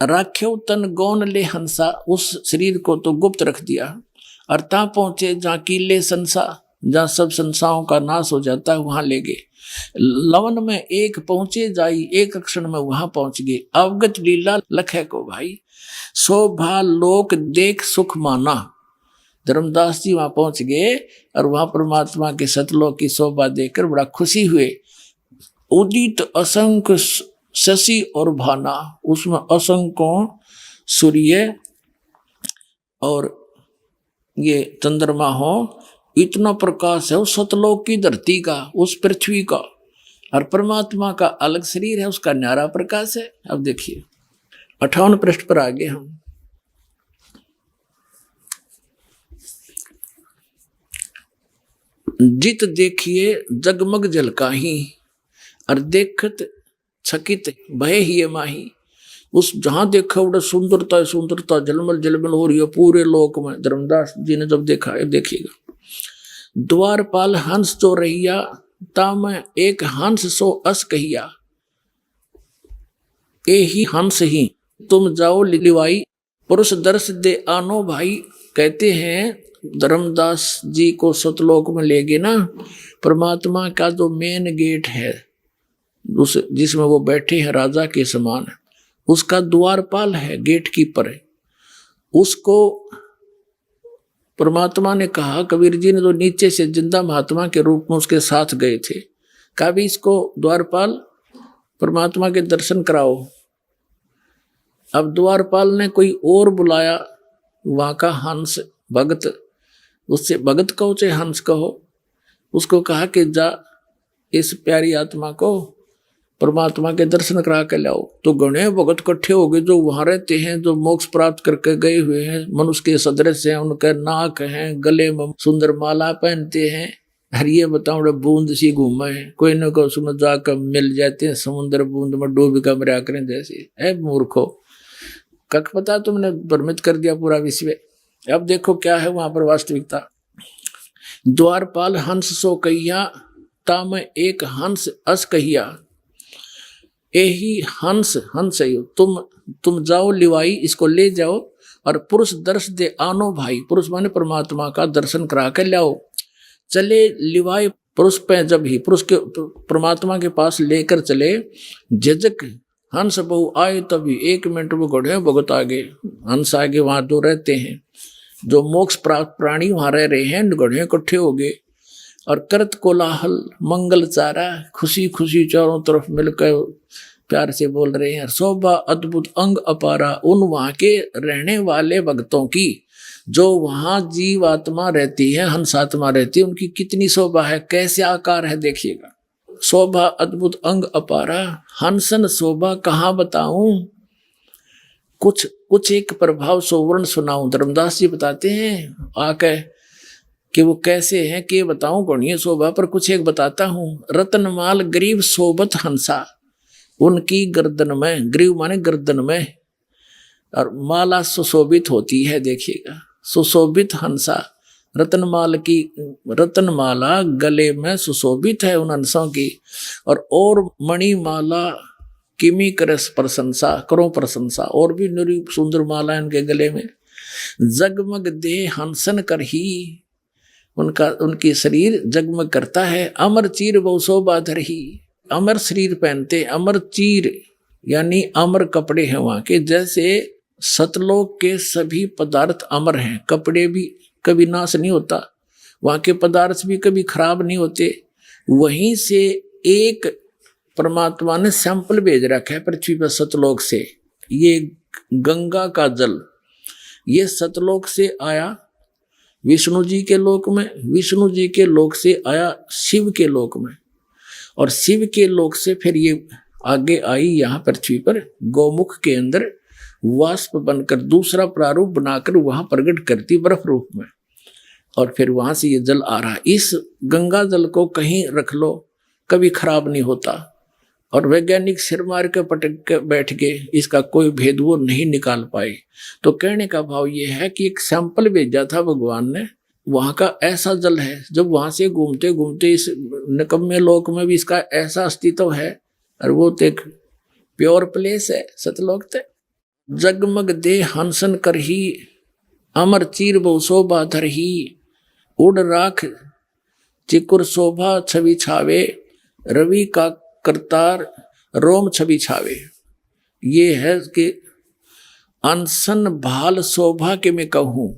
राख्यो तन गौन ले हंसा, उस शरीर को तो गुप्त रख दिया। और ता पहुंचे जहाँ कीले संसा, जहाँ सब संसाओं का नाश हो जाता है वहां ले गए। लवन में एक पहुंचे जाई, एक क्षण में वहां पहुंच गए। अवगत लीला लखे को भाई, शोभा लोक देख सुख माना। धर्मदास जी वहां पहुंच गए और वहां परमात्मा के सतलोक की शोभा देखकर बड़ा खुशी हुए। उदित असंख्य शशि और भाना, उसमें असंख्यों सूर्य और ये चंद्रमा हो, इतना प्रकाश है उस सतलोक की धरती का, उस पृथ्वी का। और परमात्मा का अलग शरीर है, उसका न्यारा प्रकाश है। अब देखिए 58 पृष्ठ पर आगे हम। जित देखिए जगमग जलकाही, और देखत छकित भय ही माही। उस जहां देखा उड़ा सुंदरता सुंदरता झलमल झलमल हो रही है पूरे लोक में। धर्मदास जी ने जब देखा है, देखिएगा। द्वारपाल हंस जो रहिया ताम एक हंस सो अस कहिया। ए ही हंस ही तुम जाओ लिवाई पुरुष दर्श दे आनो भाई। कहते हैं धर्मदास जी को सतलोक में ले गए ना, परमात्मा का जो मेन गेट है उस जिसमें वो बैठे हैं राजा के समान, उसका द्वारपाल है, गेट कीपर है। उसको परमात्मा ने कहा, कबीर जी ने तो नीचे से जिंदा महात्मा के रूप में उसके साथ गए थे, कहा भी इसको द्वारपाल परमात्मा के दर्शन कराओ। अब द्वारपाल ने कोई और बुलाया, वहां का हंस भगत, उससे भगत कहो चाहे हंस कहो, उसको कहा कि जा इस प्यारी आत्मा को परमात्मा के दर्शन करा के लाओ। तो गणे भगत इकट्ठे हो गए जो वहां रहते हैं, जो मोक्ष प्राप्त करके गए हुए हैं, मनुष्य के सदृश हैं, उनके नाक हैं, गले में सुंदर माला पहनते हैं। हर ये बताओ बूंद सी घूमे है, कोई न कोई उसमें जाकर मिल जाते हैं, समुद्र बूंद में डूब कर मरा करें जैसे। है मूर्खो, कख पता तुमने भ्रमित कर दिया पूरा विश्व। अब देखो क्या है वहां पर वास्तविकता। द्वारपाल हंस सो कहिया ताम एक हंस अस कहिया। यही हंस हंस है, तुम जाओ लिवाई, इसको ले जाओ और पुरुष दर्श दे आनो भाई। पुरुष माने परमात्मा का दर्शन करा के लाओ। चले लिवाई पुरुष पे, जब ही पुरुष के परमात्मा के पास लेकर चले, झिझक हंस बहु आए तभी 1 मिनट में घोड़े भगत आगे, हंस आगे, वहां जो रहते हैं जो मोक्ष प्राप्त प्राणी वहां रह रहे हैं, घोड़े इकट्ठे हो गए और करत कोलाहल मंगल चारा, खुशी खुशी चारों तरफ मिलकर प्यार से बोल रहे हैं। शोभा अद्भुत अंग अपारा, उन वहां के रहने वाले भक्तों की, जो वहां जीवात्मा रहती है, हंसात्मा रहती है, उनकी कितनी शोभा है, कैसे आकार है देखिएगा। शोभा अद्भुत अंग अपारा, हंसन शोभा कहाँ बताऊं, कुछ एक प्रभाव सोवर्ण सुनाऊं। धर्मदास जी बताते हैं आके कि वो कैसे हैं, कि बताऊं गणीय शोभा, पर कुछ एक बताता हूं। रतनमाल गरीब सोबत हंसा, उनकी गर्दन में, ग्रीव माने गर्दन में, और माला सुशोभित होती है देखिएगा, सुशोभित हंसा। रतनमाला गले में सुशोभित है उन हंसों की, और मणिमाला किमी करे प्रशंसा, करो प्रशंसा, और भी निरी सुंदर माला इनके गले में। जगमग दे हंसन कर ही, उनकी शरीर जगमग करता है। अमर चीर बहु शोभा धर ही, अमर शरीर पहनते, अमर चीर यानी अमर कपड़े हैं वहां के। जैसे सतलोक के सभी पदार्थ अमर हैं, कपड़े भी कभी नाश नहीं होता, वहां के पदार्थ भी कभी खराब नहीं होते। वहीं से एक परमात्मा ने सैंपल भेज रखा है पृथ्वी पर सतलोक से। ये गंगा का जल, ये सतलोक से आया विष्णु जी के लोक में, विष्णु जी के लोक से आया शिव के लोक में, और शिव के लोक से फिर ये आगे आई यहाँ पृथ्वी पर गौमुख के अंदर वाष्प बनकर दूसरा प्रारूप बनाकर वहां प्रकट करती बर्फ रूप में, और फिर वहां से ये जल आ रहा है। इस गंगा जल को कहीं रख लो कभी खराब नहीं होता, और वैज्ञानिक सिर मार के पटक के बैठ गए, इसका कोई भेद वो नहीं निकाल पाए। तो कहने का भाव ये है कि एक सैंपल भेजा था भगवान ने, वहां का ऐसा जल है, जब वहां से घूमते घूमते इस निकम्मे लोक में भी इसका ऐसा अस्तित्व है, और वो तो एक प्योर प्लेस है सतलोक ते। जगमग दे हंसन कर ही, अमर चीर बहु शोभा धर ही, उड़ राख चिकुर शोभा छवि छावे, रवि का करतार रोम छवि छावे। ये है कि अनसन भाल शोभा के मैं कहूं।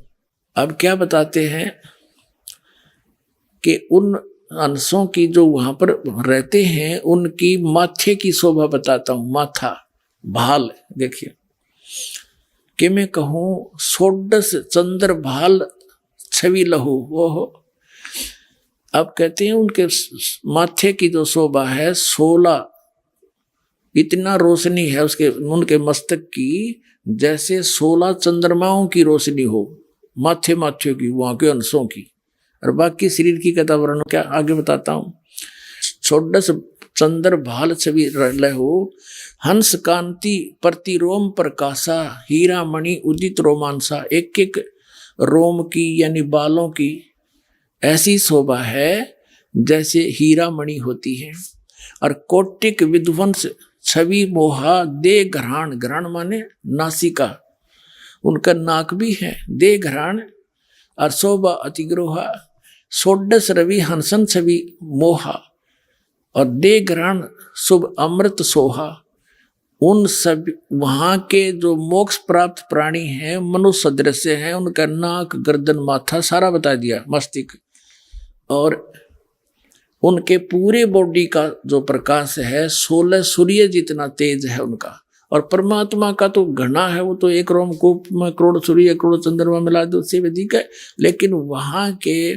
अब क्या बताते हैं कि उन अंशों की जो वहां पर रहते हैं उनकी माथे की शोभा बताता हूं। माथा भाल देखिए कि मैं कहूं, सोडस चंद्र भाल छवि लहू, वो हो। अब कहते हैं उनके माथे की जो शोभा है 16, इतना रोशनी है उसके उनके मस्तक की, जैसे 16 चंद्रमाओं की रोशनी हो माथे माथे की, वहां के अंशों की। और बाकी शरीर की कथा वर्णन क्या आगे बताता हूं। षोडश चंद्र भाल छवि लहो, हंस कांति प्रतिरोम प्रकाशा, हीरा मणि उदित रोमांसा। एक एक रोम की यानी बालों की ऐसी शोभा है जैसे हीरा मणि होती है। और कोटिक विध्वंस छवि मोहा, दे घराण, घराण माने नासिका, उनका नाक भी है, दे घराण। और शोभा अतिग्रोहा, षोडश रवि हंसन छवि मोहा, और दे घराण शुभ अमृत सोहा। उन सब वहां के जो मोक्ष प्राप्त प्राणी हैं, मनुष्य सदृश हैं, उनका नाक, गर्दन, माथा सारा बता दिया, मस्तिष्क, और उनके पूरे बॉडी का जो प्रकाश है 16 सूर्य जितना तेज है उनका। और परमात्मा का तो घना है, वो तो एक रोमकूप में करोड़ सूर्य करोड़ चंद्रमा मिला दो, उससे अधिक है। लेकिन वहां के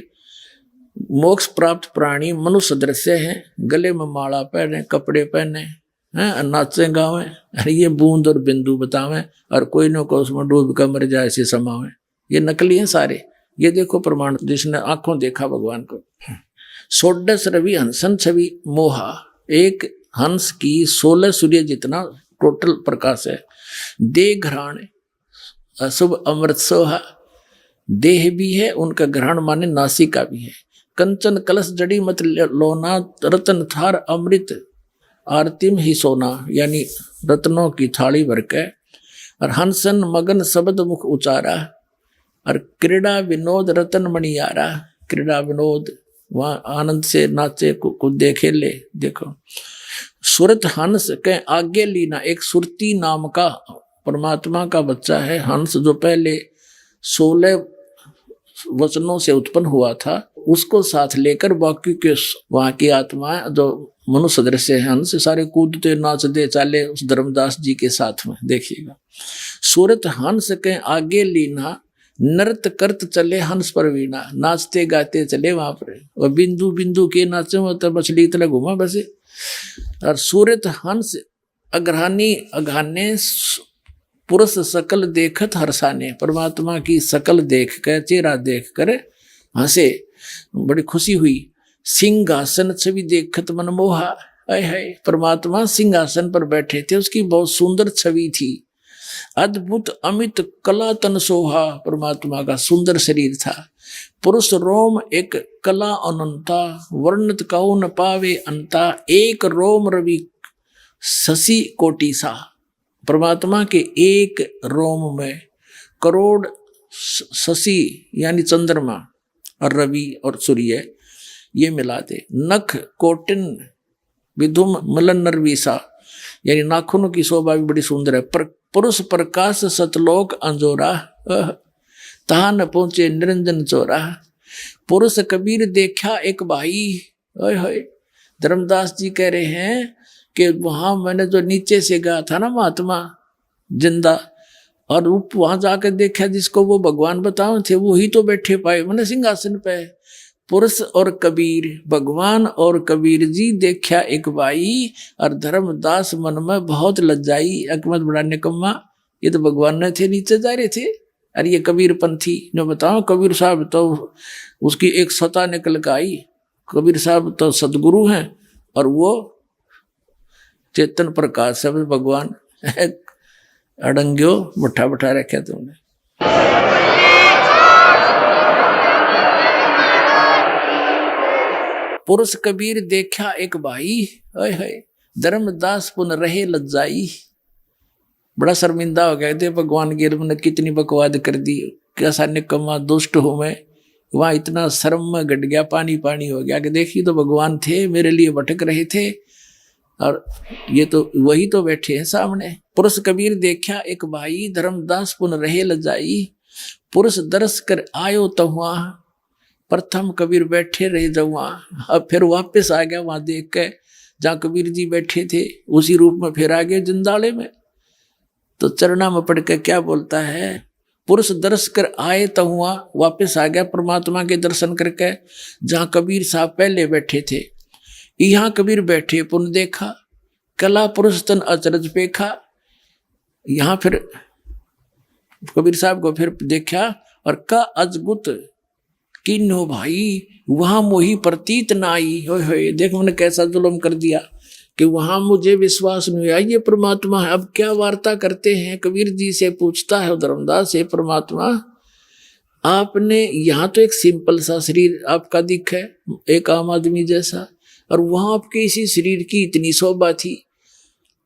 मोक्ष प्राप्त प्राणी मनुष्य दृश्य हैं, गले में माला पहने, कपड़े पहने हैं, नाचे गावे, अरे ये बूंद और बिंदु बतावे, और कोई न कोई उसमें डूब कर मर जाए ऐसे समावे। ये नकली हैं सारे। ये देखो प्रमाण, जिसने आंखों देखा भगवान को। षोडश रवि हंसन छवि मोहा, एक हंस की 16 सूर्य जितना टोटल प्रकाश है। दे घराण अशुभ अमृत सोहा, देह भी है उनका, घराण माने नासिका भी है। कंचन कलश जड़ी मत लोना, रतन थार अमृत आरतिम ही सोना, यानी रत्नों की थाली भर के। और हंसन मगन शब्द मुख उचारा, और क्रीड़ा विनोद रतन मणियारा, क्रीड़ा विनोद वहाँ आनंद से नाचे कूदे खेले। देखो सुरत हंस के आगे लीना, एक सुरती नाम का परमात्मा का बच्चा है हंस, जो पहले 16 वचनों से उत्पन्न हुआ था, उसको साथ लेकर बाकी के वहां की आत्माएं जो मनुष्य दृश्य है हंस, सारे कूदते नाचते चाले उस धर्मदास जी के साथ में। देखिएगा, सूरत हंस के आगे लीना, नृत्य करत चले हंस पर वीणा, नाचते गाते चले वहां पर। और बिंदु बिंदु के नाचे तो मछली तरह घुमा बसे। और सूरत हंस अग्रहानी अघाने, पुरुष सकल देखत हर्षाने, परमात्मा की सकल देख कर, चेहरा देख कर हंसे, बड़ी खुशी हुई। सिंहासन छवि देखत मनमोहा, हाय हाय, परमात्मा सिंहासन पर बैठे थे, उसकी बहुत सुंदर छवि थी। अद्भुत अमित कला तन सोहा, परमात्मा का सुंदर शरीर था। पुरुष रोम एक कला अनंता, वर्णित कहो न पावे अंता, एक रोम रवि शशि कोटि सा। परमात्मा के एक रोम में करोड़ शशि यानी चंद्रमा और रवि और सूर्य ये मिला दे। नख कोटिन विधुम मलन नरवीसा, यानी नाखूनों की शोभा भी बड़ी सुंदर है। पुरुष प्रकाश सतलोक अंजोरा, तहा न पहुंचे निरंजन चोरा। पुरुष कबीर देखा एक भाई, ओए होए, धर्मदास जी कह रहे हैं कि वहां मैंने जो नीचे से गया था ना महात्मा जिंदा, और वहां जाकर देखा जिसको वो भगवान बताओ थे, वो ही तो बैठे पाए मैंने सिंहासन पे। पुरुष और कबीर, भगवान और कबीर जी देखा एक भाई, और धर्मदास मन में बहुत लज्जाई, अकमत बड़ा निकम्मा, ये तो भगवान ने थे, नीचे जा रहे थे। अरे ये कबीर पंथी जो बताओ, कबीर साहब तो उसकी एक सता निकल कर आई। कबीर साहब तो सदगुरु हैं और वो चेतन प्रकाश है भगवान। अड़ंग्यो बैठा बैठा रखा तुमने। पुरुष कबीर देखा एक भाई, हाय हाय, धर्मदास पुन रहे लज्जाई। बड़ा शर्मिंदा हो गए थे भगवान के, ने कितनी बकवाद कर दी, कैसा निकम्मा दुष्ट हूं मैं। वहां इतना शर्म में घट गया, पानी पानी हो गया कि देखिए तो भगवान थे, मेरे लिए भटक रहे थे, और ये तो वही तो बैठे हैं सामने। पुरुष कबीर देखा एक भाई, धर्मदास पुन रहे लजाई। पुरुष दरस कर आयो तो वहां, प्रथम कबीर बैठे रहे जब वहां, अब फिर वापस आ गया वहां देख के जहाँ कबीर जी बैठे थे, उसी रूप में फिर आ गए जिंदाले में। तो चरणा में पढ़ के क्या बोलता है, पुरुष दर्श कर आए तो हुआ, वापस आ गया परमात्मा के दर्शन करके जहाँ कबीर साहब पहले बैठे थे। यहाँ कबीर बैठे पुन देखा, कला पुरुष तन अचरज पेखा। यहाँ फिर कबीर साहब को फिर देखा, और का अजगुत किन्हो भाई, वहां मोही प्रतीत नाई। होय होय, देख मैंने कैसा जुल्म कर दिया, कि वहां मुझे विश्वास नहीं हुआ ये परमात्मा है। अब क्या वार्ता करते हैं, कबीर जी से पूछता है धर्मदास से, परमात्मा आपने यहाँ तो एक सिंपल सा शरीर आपका दिख है, एक आम आदमी जैसा, और वहां आपके इसी शरीर की इतनी शोभा थी,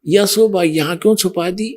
यह शोभा यहाँ क्यों छुपा दी?